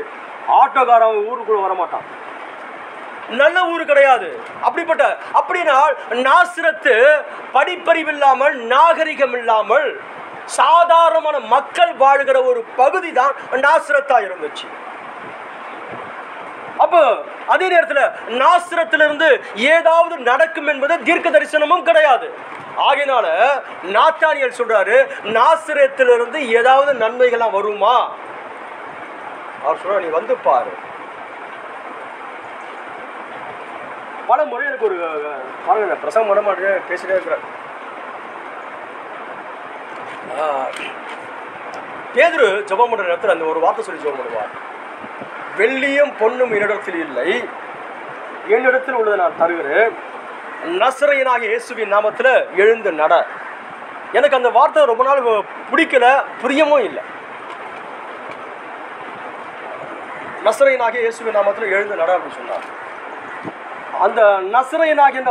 ஆட்டோக்காரன் ஊருக்குள்ள வரமாட்டான். நல்ல ஊரு கிடையாது. அப்படின்னா நாசரத்து படிப்பறிவு இல்லாமல், நாகரிகம் இல்லாமல், சாதாரணமான மக்கள் வாழ்கிற ஒரு பகுதி தான் நாசரத்தா இருந்துச்சு. அப்போ அதே நேரத்தில் நாசரத்திலிருந்து ஏதாவது நடக்கும் என்பது தீர்க்க தரிசனமும் கிடையாது. ஆகையினால நாத்தானியேல் சொல்றாரு, நாசரத்திலிருந்து ஏதாவது நன்மைகள்லாம் வருமா? அவர் சொல்ற, நீ வந்து பாரு. பல முறை எனக்கு ஒரு பாருங்க, பிரசங்கம் பண்ண மாட்டேன், பேசிட்டே இருக்கிறேன். பேதுரு ஜெபம் பண்ற நேரத்தில் அந்த ஒரு வார்த்தை சொல்லி ஜெபம் பண்ணுவார், வெள்ளியும் பொன்னும் என்னிடத்தில் இல்லை, என்னிடத்தில் உள்ளதை நான் தருகிறேன், நசரேயனாகிய இயேசுவின் நாமத்தில் எழுந்து நட. எனக்கு அந்த வார்த்தை ரொம்ப நாள் பிடிக்கல, புரியவும் இல்லை. நசரேயனாகிய இயேசுவின் நாமத்தில் எழுந்து நட அப்படின்னு சொன்னார். அந்த நசரேயனாகிய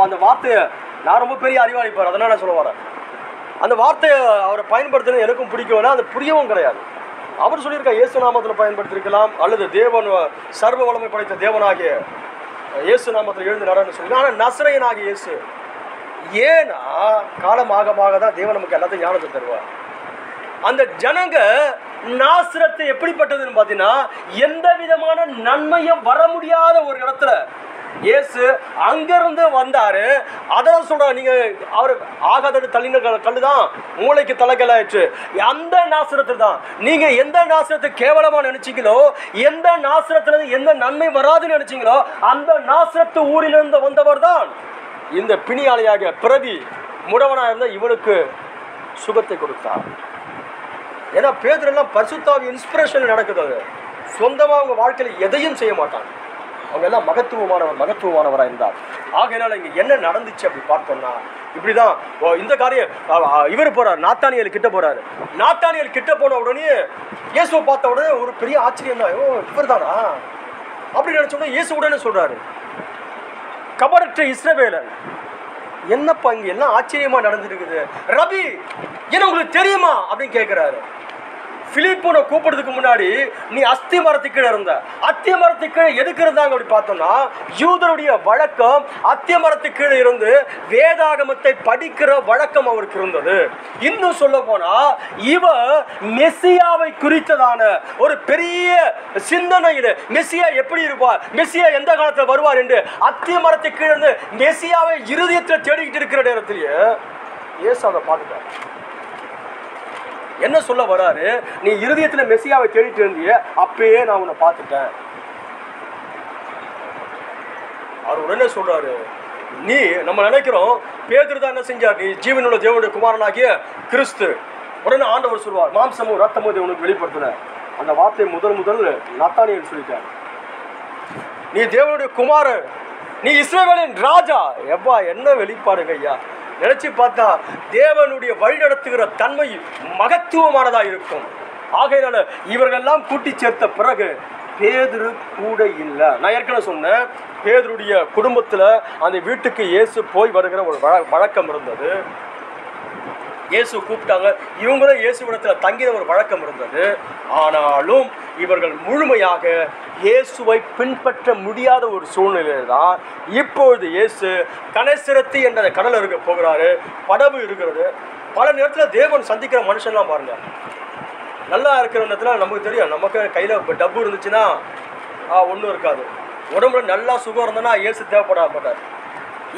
அந்த வார்த்தையை நான் ரொம்ப பெரிய அறிவாளிப்பார், அதனால நான் சொல்ல வரேன். அந்த வார்த்தையை அவரை பயன்படுத்தினது எனக்கும் பிடிக்கவில்லை, அது புரியவும் கிடையாது. அவர் சொல்லியிருக்க இயேசு நாமத்தில் பயன்படுத்தியிருக்கலாம், அல்லது தேவன் சர்வ வல்லமை படைத்த தேவனாகிய இயேசு நாமத்தில் எழுந்து நடன்னு சொல்லி. ஆனால் நசரேயனாகிய இயேசு, ஏன்னா காலமாக தான் தேவன் நமக்கு எல்லாத்தையும் ஞானத்தை தருவார். அந்த ஜனங்க நாசரத்து எப்படிப்பட்டதுன்னு பார்த்தீங்கன்னா, எந்த விதமான நன்மையும் வர முடியாத ஒரு இடத்துல இயேசு அங்கிருந்து வந்தாரு. அதான் சொல்றாரு, நீங்க அவர் ஆகாத தள்ளின கல்லு தான் மூளைக்கு தலைக்கலாயிற்று. அந்த நாசரத்து தான். நீங்க எந்த நாசரத்தை கேவலமா நினைச்சீங்களோ, எந்த நாசரத்துல எந்த நன்மை வராதுன்னு நினைச்சீங்களோ, அந்த நாசரத்து ஊரிலிருந்து வந்தவர் தான் இந்த பிணியாளியாக பிறவி முடவனா இருந்த இவனுக்கு சுகத்தை கொடுத்தார். ஏன்னா பேதுரெல்லாம் பரிசுத்தாவி இன்ஸ்பிரேஷன் நடக்குது. அது சொந்தமா அவங்க வாழ்க்கையில எதையும் செய்ய மாட்டாங்க. அவங்க எல்லாம் மகத்துவமானவராக இருந்தார். ஆகையினால இங்கே என்ன நடந்துச்சு அப்படி பார்த்தோம்னா, இப்படிதான் இந்த காரியம். இவர் போறார், நாத்தானியேல் கிட்ட போறாரு. நாத்தானியேல் கிட்ட போன உடனே இயேசுவை பார்த்த உடனே ஒரு பெரிய ஆச்சரியம் தான், இவர் தானா அப்படி நினைச்சோடனே இயேசு உடனே சொல்றாரு, கபரற்ற இஸ்ரவேலன், என்னப்பா இங்க எல்லாம் ஆச்சரியமா நடந்துருக்குது, ரபி என்ன உங்களுக்கு தெரியுமா அப்படின்னு கேட்கிறாரு. பிலிப்புனை கூப்பிடுறதுக்கு முன்னாடி நீ அஸ்தி மரத்துக்கு இருந்த, அத்திய மரத்துக்கு எதுக்கு இருந்தாங்க அப்படி பார்த்தோம்னா, யூதருடைய வழக்கம் அத்திய மரத்துக்கு இருந்து வேதாகமத்தை படிக்கிற வழக்கம் அவருக்கு இருந்தது. இன்னும் சொல்ல போனா இவர் மெஸ்ஸியாவை குறித்ததான ஒரு பெரிய சிந்தனையில், மெஸ்ஸியா எப்படி இருப்பார், மெஸ்ஸியா எந்த காலத்தில் வருவார் என்று அத்திய மரத்துக்கு இருந்து மெஸ்ஸியாவை இருதயத்தில் தேடிக்கிட்டு இருக்கிற நேரத்திலேயே இயேசு அதை பார்த்துட்டார். என்ன சொல்ல வராரு, நீ இருதயத்தில் மெஸ்ஸியாவை தேடிட்டு இருந்திய, அப்பயே நான் உன்னை பார்த்துட்டேன். அவர் உடனே சொல்றாரு, நீ நம்ம நினைக்கிறோம் பேதுரு தான் என்ன செஞ்சார், நீ ஜீவனுள்ள தேவனுடைய குமாரனாகிய கிறிஸ்து. உடனே ஆண்டவர் சொல்வார், மாம்சமும் ரத்தமும் தேவனுக்கு வெளிப்படுத்தின அந்த வார்த்தை முதல் நாத்தானியேல் சொல்லிட்டார். நீ தேவனுடைய குமாரன், நீ இஸ்ரவேலின் ராஜா. எப்பா என்ன வெளிப்பாடுங்க ஐயா. நினைச்சு பார்த்தா தேவனுடைய வழிநடத்துகிற தன்மை மகத்துவமானதா இருக்கும். ஆகையினால இவர்களெல்லாம் கூட்டி சேர்த்த பிறகு பேதுரு கூட இல்லை. நான் ஏற்கனவே சொன்னேன், பேதுருடைய குடும்பத்தில் அந்த வீட்டுக்கு இயேசு போய் வருகிற ஒரு வழக்கம் இருந்தது. இயேசு கூப்பிட்டாங்க, இவங்களும் இயேசுவிடத்தில் தங்கின ஒரு வழக்கம் இருந்தது. ஆனாலும் இவர்கள் முழுமையாக இயேசுவை பின்பற்ற முடியாத ஒரு சூழ்நிலையில் தான் இப்பொழுது இயேசு கனசரத்து என்ற கடல் இருக்க போகிறாரு. படகு இருக்கிறது. பல நேரத்தில் தேவன் சந்திக்கிற மனுஷன்லாம் பாருங்க, நல்லா இருக்கிற நேரத்தில் நமக்கு தெரியும், நமக்கு கையில் டப்பு இருந்துச்சுன்னா ஒன்றும் இருக்காது. உடம்புல நல்லா சுகம் இருந்ததுன்னா இயேசு தேவைப்படாத.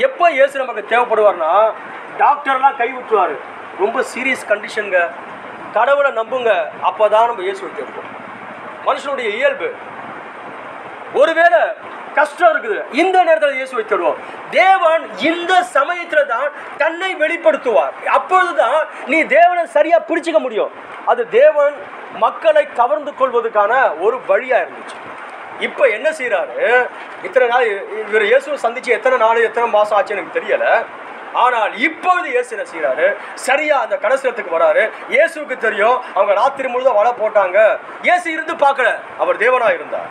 எப்போ இயேசு நமக்கு தேவைப்படுவார்னா, டாக்டர்லாம் கை விட்டுருவார், ரொம்ப சீரியஸ் கண்டிஷனுங்க, கடவுளை நம்புங்க, அப்போ தான் நம்ம இயேசுவை தேடுவோம். மனுஷனுடைய இயல்பு. ஒருவேளை கஷ்டம் இருக்குது, இந்த நேரத்தில் இயேசுவை தேடுவோம். தேவன் இந்த சமயத்தில் தான் தன்னை வெளிப்படுத்துவார். அப்பொழுதுதான் நீ தேவனை சரியா பிடிச்சிக்க முடியும். அது தேவன் மக்களை கவர்ந்து கொள்வதற்கான ஒரு வழியா இருந்துச்சு. இப்போ என்ன செய்யறாரு, இத்தனை நாள் இவர் இயேசுவை சந்திச்சு எத்தனை நாள் எத்தனை மாசம் ஆச்சு எனக்கு தெரியல. ஆனால் இப்பொழுது இயேசு என்ன செய்யறாரு, சரியா அந்த கனசரத்துக்கு வராரு. இயேசுக்கு தெரியும் அவங்க ராத்திரி முழுதும் வலை போட்டாங்க, இயேசு இருந்து பார்க்கல, அவர் தேவனா இருந்தார்.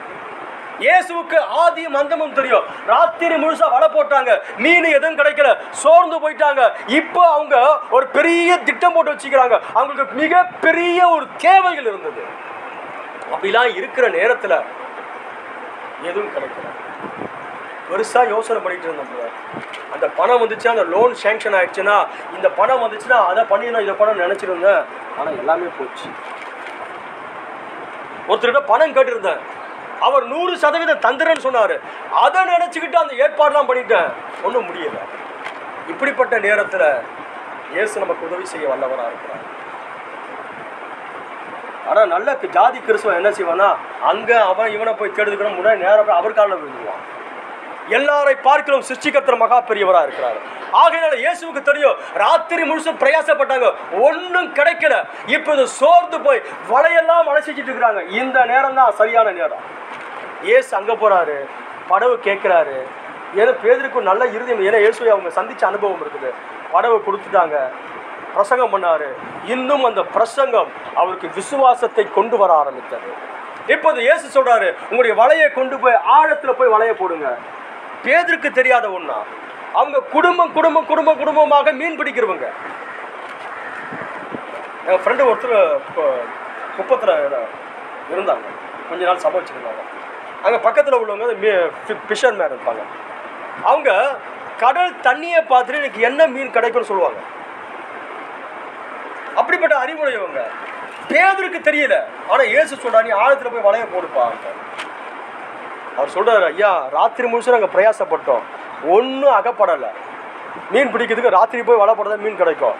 இயேசுவுக்கு ஆதியும் அந்தமும் தெரியும், ராத்திரி முழுசா வலை போட்டாங்க, மீன் எதுவும் கிடைக்கல, சோர்ந்து போயிட்டாங்க. இப்போ அவங்க ஒரு பெரிய திட்டம் போட்டு வச்சுக்கிறாங்க, அவங்களுக்கு மிகப்பெரிய ஒரு தேவைகள் இருந்தது. அப்படிலாம் இருக்கிற நேரத்தில் எதுவும் கிடைக்கல. பெருசா யோசனை பண்ணிட்டு இருந்தோம். அந்த பணம் வந்துச்சு, அந்த லோன் சேங்ஷன் ஆயிடுச்சுன்னா, இந்த பணம் வந்துச்சுன்னா அதை பண்ணிடணும், இதை பணம் நினைச்சிருந்தேன். ஆனால் எல்லாமே போச்சு. ஒருத்தர்கிட்ட பணம் கேட்டிருந்தேன், அவர் 100% தந்துறேன்னு சொன்னார். அதை நினச்சிக்கிட்டு அந்த ஏற்பாடுலாம் பண்ணிட்டேன், ஒன்றும் முடியல. இப்படிப்பட்ட நேரத்தில் இயேசு நமக்கு உதவி செய்ய வல்லவராக இருக்கிறார். ஆனால் நல்ல ஜாதி கிறிஸ்துவன் என்ன செய்வான்னா, அங்கே அவன் இவனை போய் தேடுதுக்கணும், முன்னாடி நேரம் போய் அவர் காலில் விழுந்துருவான். எல்லாரை பார்க்கிறோம் சிருஷ்டிகர்த்தர் மகா பெரியவராக இருக்கிறார். ஆகையினால இயேசுவுக்கு தெரியும், ராத்திரி முழுசும் பிரயாசப்பட்டாங்க, ஒன்றும் கிடைக்கல. இப்போது சோர்ந்து போய் வலையெல்லாம் அலசிச்சிட்டு இருக்கிறாங்க. இந்த நேரம் தான் சரியான நேரம். இயேசு அங்கே போகிறாரு, படவு கேட்குறாரு. ஏன்னா பேதுருக்கு நல்ல இருதயம், ஏன்னா இயேசுவை அவங்க சந்தித்த அனுபவம் இருக்குது. படவை கொடுத்துட்டாங்க, பிரசங்கம் பண்ணாரு. இன்னும் அந்த பிரசங்கம் அவருக்கு விசுவாசத்தை கொண்டு வர ஆரம்பித்தது. இப்போது இயேசு சொல்றாரு, உங்களுடைய வலையை கொண்டு போய் ஆழத்தில் போய் வலையை போடுங்க. பேதுருக்கு தெரியாத ஒன்றா, அவங்க குடும்பமாக மீன் பிடிக்கிறவங்க. என் ஃப்ரெண்டு ஒருத்தர் குப்பத்தில் இருந்தாங்க, கொஞ்ச நாள் சபை வச்சுருந்தாங்க. அங்கே பக்கத்தில் உள்ளவங்க ஃபிஷர் மேன் இருப்பாங்க. அவங்க கடல் தண்ணியை பார்த்துட்டு எனக்கு என்ன மீன் கிடைக்கும்னு சொல்லுவாங்க. அப்படிப்பட்ட அறிவுடையவங்க. பேதுருக்கு தெரியல. ஆனால் இயேசு சொல்றாரு, நீ ஆழத்தில் போய் வலையை போடுப்பா. அவர் சொல்றாரு, ஐயா ராத்திரி முழுசும் நாங்கள் பிரயாசப்பட்டோம், ஒன்றும் அகப்படலை. மீன் பிடிக்கிறதுக்கு ராத்திரி போய் வலை போட மீன் கிடைக்கும்,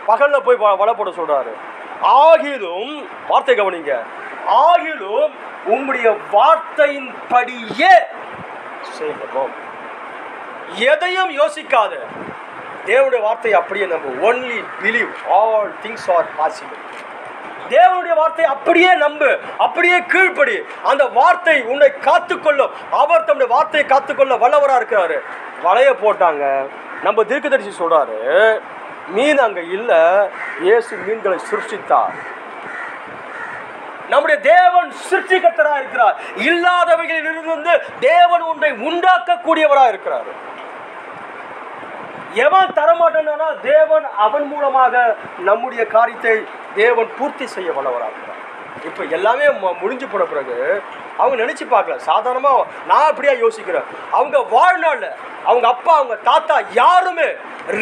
பகலில் போய் வலை போட சொல்றாரு. ஆகிலும், வார்த்தை கவனிங்க, ஆகிலும் உங்களுடைய வார்த்தையின் படியே செய்வோம். எதையும் யோசிக்காது, தேவனுடைய வார்த்தை அப்படியே நம்பு. Only believe, all things are possible. தேவனுடைய வார்த்தை அப்படியே நம்பு, அப்படியே கீழ்ப்படி. அந்த வார்த்தை உன்னை காத்துக்கொள்ளும். அவர் தம்முடைய வார்த்தையை காத்துக்கொள்ள வல்லவராக இருக்கிறாரு. வலைய போட்டாங்க. நம்ம தீர்க்கதரிசி சொல்றாரு, மீன் அங்கே இல்லை, இயேசு மீன்களை சிருஷ்டித்தார். நம்முடைய தேவன் சிருஷ்டிகர்த்தராக இருக்கிறார். இல்லாதவைகளில் இருந்து தேவன் ஒன்றை உண்டாக்கக்கூடியவராக இருக்கிறார். எவன் தரமாட்டானா, தேவன் அவன் மூலமாக நம்முடைய காரியத்தை தேவன் பூர்த்தி செய்ய வல்லவராக இருக்கிறார். இப்போ எல்லாமே முடிஞ்சு போன பிறகு அவங்க நினச்சி பார்க்கல. சாதாரணமாக நான் அப்படியா யோசிக்கிறேன், அவங்க வாழ்நாளில் அவங்க அப்பா அவங்க தாத்தா யாருமே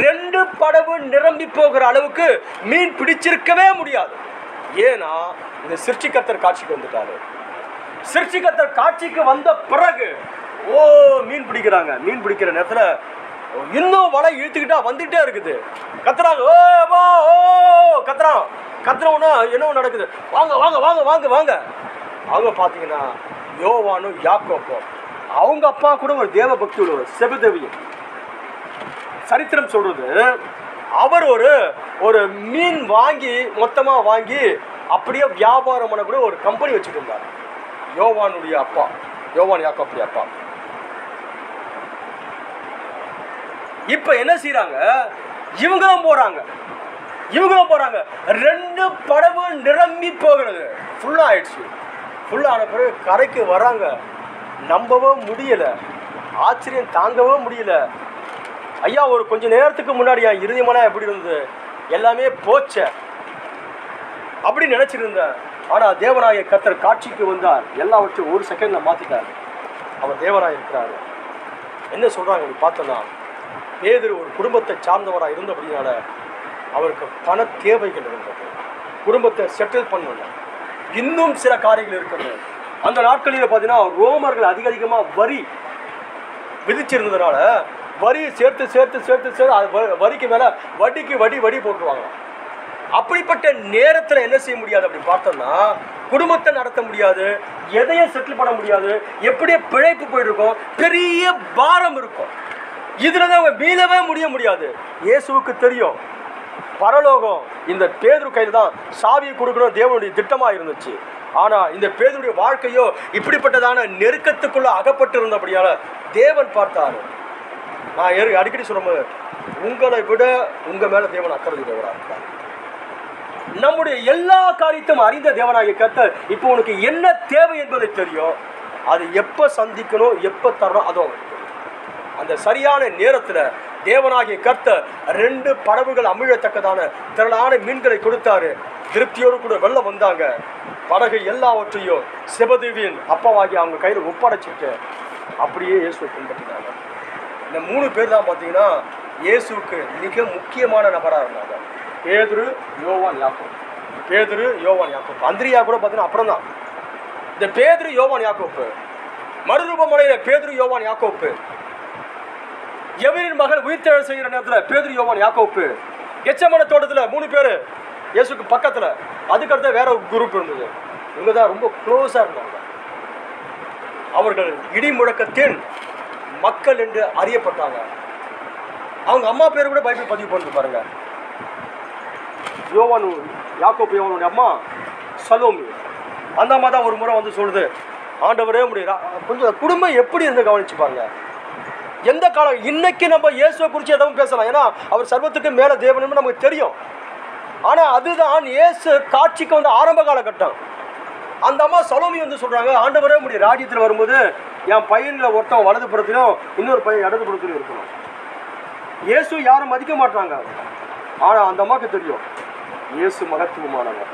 2 படகு நிரம்பி போகிற அளவுக்கு மீன் பிடிச்சிருக்கவே முடியாது. ஏன்னா இந்த சிருஷ்டிகர்த்தர் காட்சிக்கு வந்துட்டாரு. சிருஷ்டிகர்த்தர் காட்சிக்கு வந்த பிறகு மீன் பிடிக்கிறாங்க. மீன் பிடிக்கிற நேரத்தில் இன்னும் வலை இழுத்துக்கிட்டா வந்துகிட்டே இருக்குது. கத்துறாங்க, கத்துறவனா என்ன நடக்குது, வாங்க வாங்க வாங்க வாங்க வாங்க. அவங்க பார்த்தீங்கன்னா யோவானும் யாக்கோப்பும், அவங்க அப்பா கூட ஒரு தேவ பக்தி உள்ளவர், செபதேவியன். சரித்திரம் சொல்றது, அவர் ஒரு மீன் வாங்கி மொத்தமாக வாங்கி அப்படியே வியாபாரம் பண்ணக்கூடிய ஒரு கம்பெனி வச்சுட்டு இருந்தார். யோவானுடைய அப்பா, யோவான் யாக்கோப்புடைய அப்பா. இப்போ என்ன செய்யறாங்க, இவங்களும் போறாங்க. 2 படகு நிரம்பி போகிறது, ஃபுல்லா ஆயிடுச்சு. ஃபுல்லான பிறகு கரைக்கு வராங்க. நம்பவே முடியலை, ஆச்சரியம் தாங்கவே முடியல. ஐயா ஒரு கொஞ்ச நேரத்துக்கு முன்னாடி என் இறுதியமான எப்படி இருந்தது, எல்லாமே போச்ச அப்படின்னு நினச்சிருந்தேன். ஆனால் தேவனாய கர்த்தர் காட்சிக்கு வந்தார், எல்லாவற்றையும் ஒரு செகண்டில் மாற்றிட்டார். அவர் தேவனாக இருக்கிறார். என்ன சொல்கிறாங்க அப்படி பார்த்தோன்னா, பேதுரு ஒரு குடும்பத்தை சார்ந்தவராக இருந்தபடினால அவருக்கு பண தேவைகள் இருந்தது, குடும்பத்தை செட்டில் பண்ணல. இன்னும் சில காரியங்கள் இருக்கிறது. அந்த நாட்களில் பார்த்தீங்கன்னா ரோமர்கள் அதிகமாக வரி விதிச்சிருந்ததுனால வரியை சேர்த்து சேர்த்து சேர்த்து சேர்த்து அது வரிக்கு மேலே வட்டிக்கு வட்டி போட்டுருவாங்க. அப்படிப்பட்ட நேரத்தில் என்ன செய்ய முடியாது அப்படின்னு பார்த்தோம்னா, குடும்பத்தை நடத்த முடியாது, எதையும் செட்டில் பண்ண முடியாது, எப்படியே பிழைப்பு போயிட்டு பெரிய பாரம் இருக்கும். இதில் தான் அவங்க மீளவே முடியாது. இயேசுவுக்கு தெரியும் பரலோகம் இந்த பேதுரு கையில் தான் சாவியை கொடுக்கணும் தேவனுடைய திட்டமாக இருந்துச்சு. ஆனால் இந்த பேதுருடைய வாழ்க்கையோ இப்படிப்பட்டதான நெருக்கத்துக்குள்ள அகப்பட்டு இருந்தபடியால் தேவன் பார்த்தார். நான் அடிக்கடி சொல்லும்போது, உங்களை விட உங்கள் மேலே தேவன் அக்கறை தேவனாக இருக்கிறார். நம்முடைய எல்லா காரியத்தையும் அறிந்த தேவனாகிய கர்த்தர் இப்போ உனக்கு என்ன தேவை என்பதை தெரியும். அது எப்போ சந்திக்கணும், எப்போ தரணும், அதோ அந்த சரியான நேரத்தில் தேவனாகிய கர்த்தர் 2 படகுகள் அமிழத்தக்கதான திரளான மீன்களை கொடுத்தாரு. திருப்தியோடு கூட வெளில வந்தாங்க. படகு எல்லாவற்றையும் செபதேவியின் அப்பாவாகி அவங்க கையில் ஒப்படைச்சிட்டு அப்படியே இயேசுவை பின்பற்றினாங்க. இந்த 3 பேர் தான் பார்த்தீங்கன்னா இயேசுவுக்கு மிக முக்கியமான நபராக இருந்தாங்க. பேதுரு, யோவான், யாக்கோபு. பேதுரு, யோவான், யாக்கோபு. அந்திரியா கூட பார்த்தீங்கன்னா அப்புறம் தான். இந்த பேதுரு, யோவான், யாக்கோபு, மறுரூபமடையில பேதுரு, யோவான், யாக்கோபு, எவரின் மகள் உயிர்த்தெழ செய்கிற நேரத்தில் பேதுரு, யோவான், யாக்கோபு, கெச்சமன தோட்டத்தில் 3 பேர் இயேசுக்கு பக்கத்தில். அதுக்கடுத்த வேற ஒரு குரூப் இருந்தது. இவங்க தான் ரொம்ப க்ளோஸாக இருந்தாங்க. அவர்கள் இடி முழக்கத்தின் மக்கள் என்று அறியப்பட்டாங்க. அவங்க அம்மா பேர் கூட பைபிள் பதிவு பண்ணி பாருங்க. யோவான், யாக்கோபு யோவானுடைய அம்மா சலோமி. அந்த அம்மா தான் ஒரு முறை வந்து சொல்லுது, ஆண்டவரே முடியுறா கொஞ்சம் குடும்பம் எப்படி இருந்து கவனிச்சு பாருங்க. எந்த காலம் இன்னைக்கு நம்ம இயேசுவை குறித்து எதுவும் பேசலாம், ஏன்னா அவர் சர்வத்துக்கு மேலே தேவனும் நமக்கு தெரியும். ஆனால் அதுதான் இயேசு காட்சிக்கு வந்து ஆரம்ப காலகட்டம். அந்த அம்மா சலோமி வந்து சொல்கிறாங்க, ஆண்டவரே முடியும் ராஜ்யத்தில் வரும்போது என் பையனில் ஒருத்தன் வலது புறத்திலும் இன்னொரு பையன் இடது புறத்திலும் இருக்கணும். இயேசு யாரும் மதிக்க மாட்டாங்க. ஆனால் அந்த அம்மாவுக்கு தெரியும் இயேசு மகத்துவமானவர்.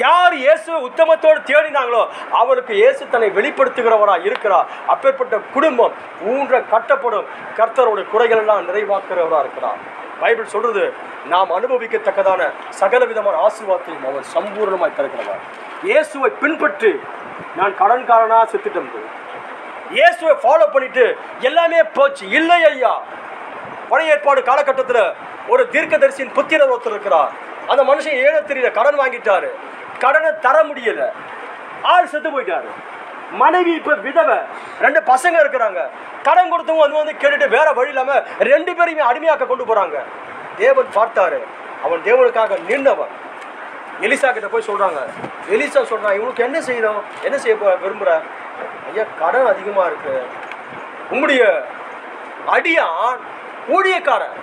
யார் இயேசு உத்தமத்தோடு தேடினாங்களோ அவருக்கு இயேசு தன்னை வெளிப்படுத்துகிறவராக இருக்கிறார். அப்பேற்பட்ட குடும்பம் ஊன்ற கட்டப்படும், கர்த்தருடைய குறைகள் எல்லாம் நிறைவாக்குறவராக இருக்கிறார். பைபிள் சொல்றது, நாம் அனுபவிக்கத்தக்கதான சகல விதமான ஆசீர்வாதத்தையும் அவர் சம்பூர்ணமாய் தருகிறவர். இயேசுவை பின்பற்றி நான் கடன்காரனாக செத்துட்டேன், இயேசுவை ஃபாலோ பண்ணிட்டு எல்லாமே போச்சு இல்லை ஐயா. பழைய ஏற்பாடு காலகட்டத்தில் ஒரு தீர்க்கதரிசியின் புத்திரர் ஒருத்தர் இருக்கிறார். அந்த மனுஷன் ஏழு தெரியல, கடன் வாங்கிட்டாரு, கடனை தர முடியல, ஆள் செத்து போயிட்டாரு. மனைவி இப்ப விதவை, 2 பசங்க இருக்கிறாங்க. கடன் கொடுத்தவங்க வந்து கேட்டுட்டு வேற வழி இல்லாம 2 பேரையுமே அடிமையாக்க கொண்டு போறாங்க. தேவன் பார்த்தாரு, அவன் தேவனுக்காக நின்றவன். எலிசா கிட்ட போய் சொல்றாங்க. எலிசா சொல்றான், இவனுக்கு என்ன செய்யணும், என்ன செய்ய விரும்புற? ஐயா கடன் அதிகமா இருக்கு, உங்களுடைய அடியான் ஊழியக்காரன்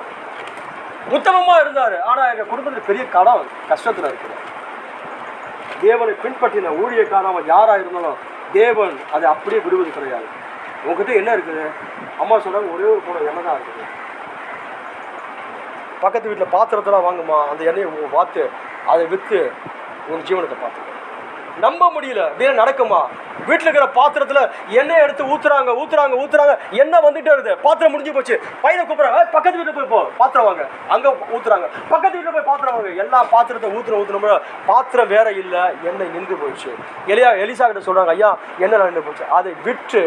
உத்தமமா இருந்தாரு, ஆனா எங்க குடும்பத்தில் பெரிய கடன் கஷ்டத்துல இருக்கு. தேவனை பின்பற்றின ஊழியக்காரன் அவன் யாரா இருந்தாலும் தேவன் அதை அப்படியே விடுவது கிடையாது. உங்ககிட்ட என்ன இருக்குது? அம்மா சொல்றாங்க, ஒரே ஒரு போன எண்ணெய் தான் இருக்குது. பக்கத்து வீட்டில் பாத்திரத்தெல்லாம் வாங்குமா, அந்த எண்ணெயை பார்த்து அதை விற்று ஒரு ஜீவனத்தை பார்த்துக்க. நம்ப முடியல, அப்படியே நடக்குமா? வீட்டில் இருக்கிற பாத்திரத்தில் எண்ணெய் எடுத்து ஊத்துறாங்க ஊத்துறாங்க ஊத்துறாங்க, எண்ணெய் வந்துட்டே இருக்குது. பாத்திரம் முடிஞ்சு போச்சு. பையனை கூப்பிட்றாங்க, பக்கத்து வீட்டில் போய் போ பாத்திரம் வாங்க. அங்கே ஊத்துறாங்க, பக்கத்து வீட்டில் போய் பாத்திரம் வாங்க. எல்லா பாத்திரத்தை ஊற்றுனோம்னா பாத்திரம் வேற இல்லை, எண்ணெய் நின்று போயிடுச்சு. எலிசா கிட்ட சொல்றாங்க, ஐயா எண்ணெய் நின்று போச்சு, அதை விற்று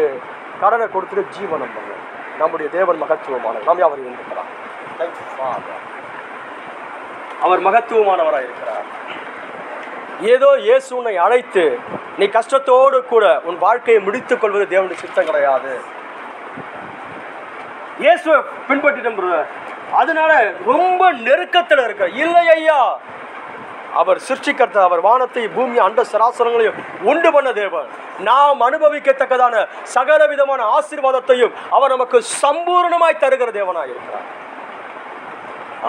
கடனை கொடுத்துட்டு ஜீவனம் பண்ண. நம்முடைய தேவன் மகத்துவமானவர், நாம் அவர் இருக்கிறார். அவர் மகத்துவமானவராக இருக்கிறார். ஏதோ இயேசு உன்னை அழைத்து நீ கஷ்டத்தோடு கூட உன் வாழ்க்கையை முடித்துக் கொள்வது தேவனுடைய சித்தம் கிடையாது. இயேசுவை பின்பற்றிட்டு அதனால ரொம்ப நெருக்கத்தில் இருக்க இல்லை ஐயா. அவர் சிருஷ்டிக்கர்த்த, அவர் வானத்தை பூமி அண்ட சராசரங்களையும் உண்டு பண்ண தேவன். நாம் அனுபவிக்கத்தக்கதான சகல விதமான ஆசீர்வாதத்தையும் அவர் நமக்கு சம்பூர்ணமாய் தருகிற தேவனாக இருக்கிறார்.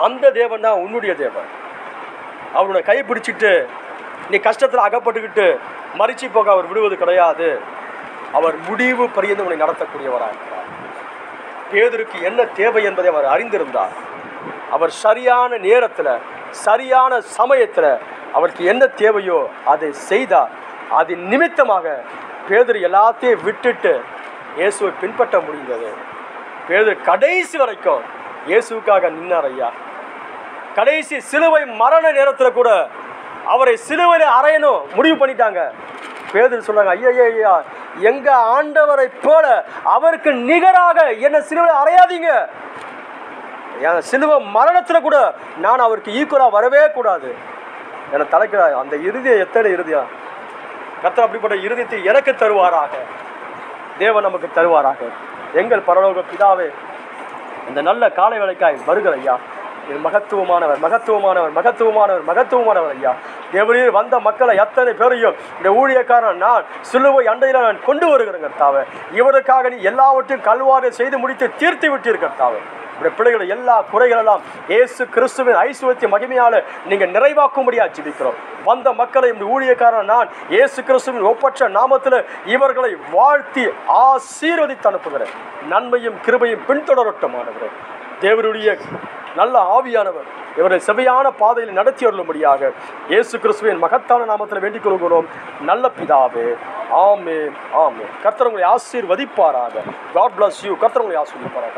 அந்த தேவன் தான் உன்னுடைய தேவன். அவருடைய கை பிடிச்சிட்டு நீ கஷ்டத்தில் அகப்பட்டுக்கிட்டு மரிச்சு போக அவர் விடுவது கிடையாது. அவர் முடிவு பரியந்து உன்னை நடத்தக்கூடியவராக இருக்கிறார். பேதுருக்கு என்ன தேவை என்பதை அவர் அறிந்திருந்தார். அவர் சரியான நேரத்தில் சரியான சமயத்தில் அவருக்கு என்ன தேவையோ அதை செய்தார். அதன் நிமித்தமாக பேதுரு எல்லாத்தையும் விட்டுட்டு இயேசுவை பின்பற்ற முடிந்தது. பேதுரு கடைசி வரைக்கும் இயேசுக்காக நின்னார் ஐயா. கடைசி சிலுவை மரண நேரத்தில் கூட அவரை சிலுவையில் அறையணும் முடிவு பண்ணிட்டாங்க. பேதுரு சொல்றாங்க, ஐயா எங்க ஆண்டவரை போல அவருக்கு நிகராக என்ன சிலுவையில் அறையாதீங்க. என் சிலுவை மரணத்தில் கூட நான் அவருக்கு ஈக்குவலாக வரவே கூடாது. என தலைக்கிற அந்த இறுதியை எத்தனை இறுதியா கர்த்தர் அப்படிப்பட்ட இறுதியத்தை எனக்கு தருவாராக, தேவன் நமக்கு தருவாராக. எங்கள் பரலோக பிதாவே, இந்த நல்ல காலை வேளைக்காய் வருகிற ஐயா, இது மகத்துவமானவர் மகத்துவமானவர் மகத்துவமானவர் மகத்துவமானவர் ஐயா. தேவரீர் வந்த மக்களை எத்தனை பேரையும் இந்த ஊழியக்காரன் நான் சிலுவை அண்டையில் நான் கொண்டு வருகிறேன் கர்த்தாவே. இவருக்காக நீ எல்லாவற்றையும் கல்வாரை செய்து முடித்து தீர்த்து விட்டீர் கர்த்தாவே. இந்த பிள்ளைகளை எல்லா குறைகளெல்லாம் இயேசு கிறிஸ்துவின் ஐசுவத்திய மகிமையால் நீங்கள் நிறைவாக்கும்படியா ஜெபிக்கிறோம். வந்த மக்களை இந்த ஊழியக்காரன் நான் இயேசு கிறிஸ்துவின் ஒப்பற்ற நாமத்தில் இவர்களை வாழ்த்தி ஆசீர்வதித்து அனுப்புகிறேன். நன்மையும் கிருபையும் பின்தொடரட்டுமானவரே. தேவருடைய நல்ல ஆவியானவர் இவரை செவையான பாதையில் நடத்தி வரும்படியாக இயேசு கிறிஸ்துவின் மகத்தான நாமத்தில் வேண்டிக் கொள்கிறோம் நல்ல பிதாவே. ஆமென் ஆமென். கர்த்தர் உங்களை ஆசீர்வதிப்பாராக. God bless you. கர்த்தர் உங்களை ஆசீர்வதிப்பாராக.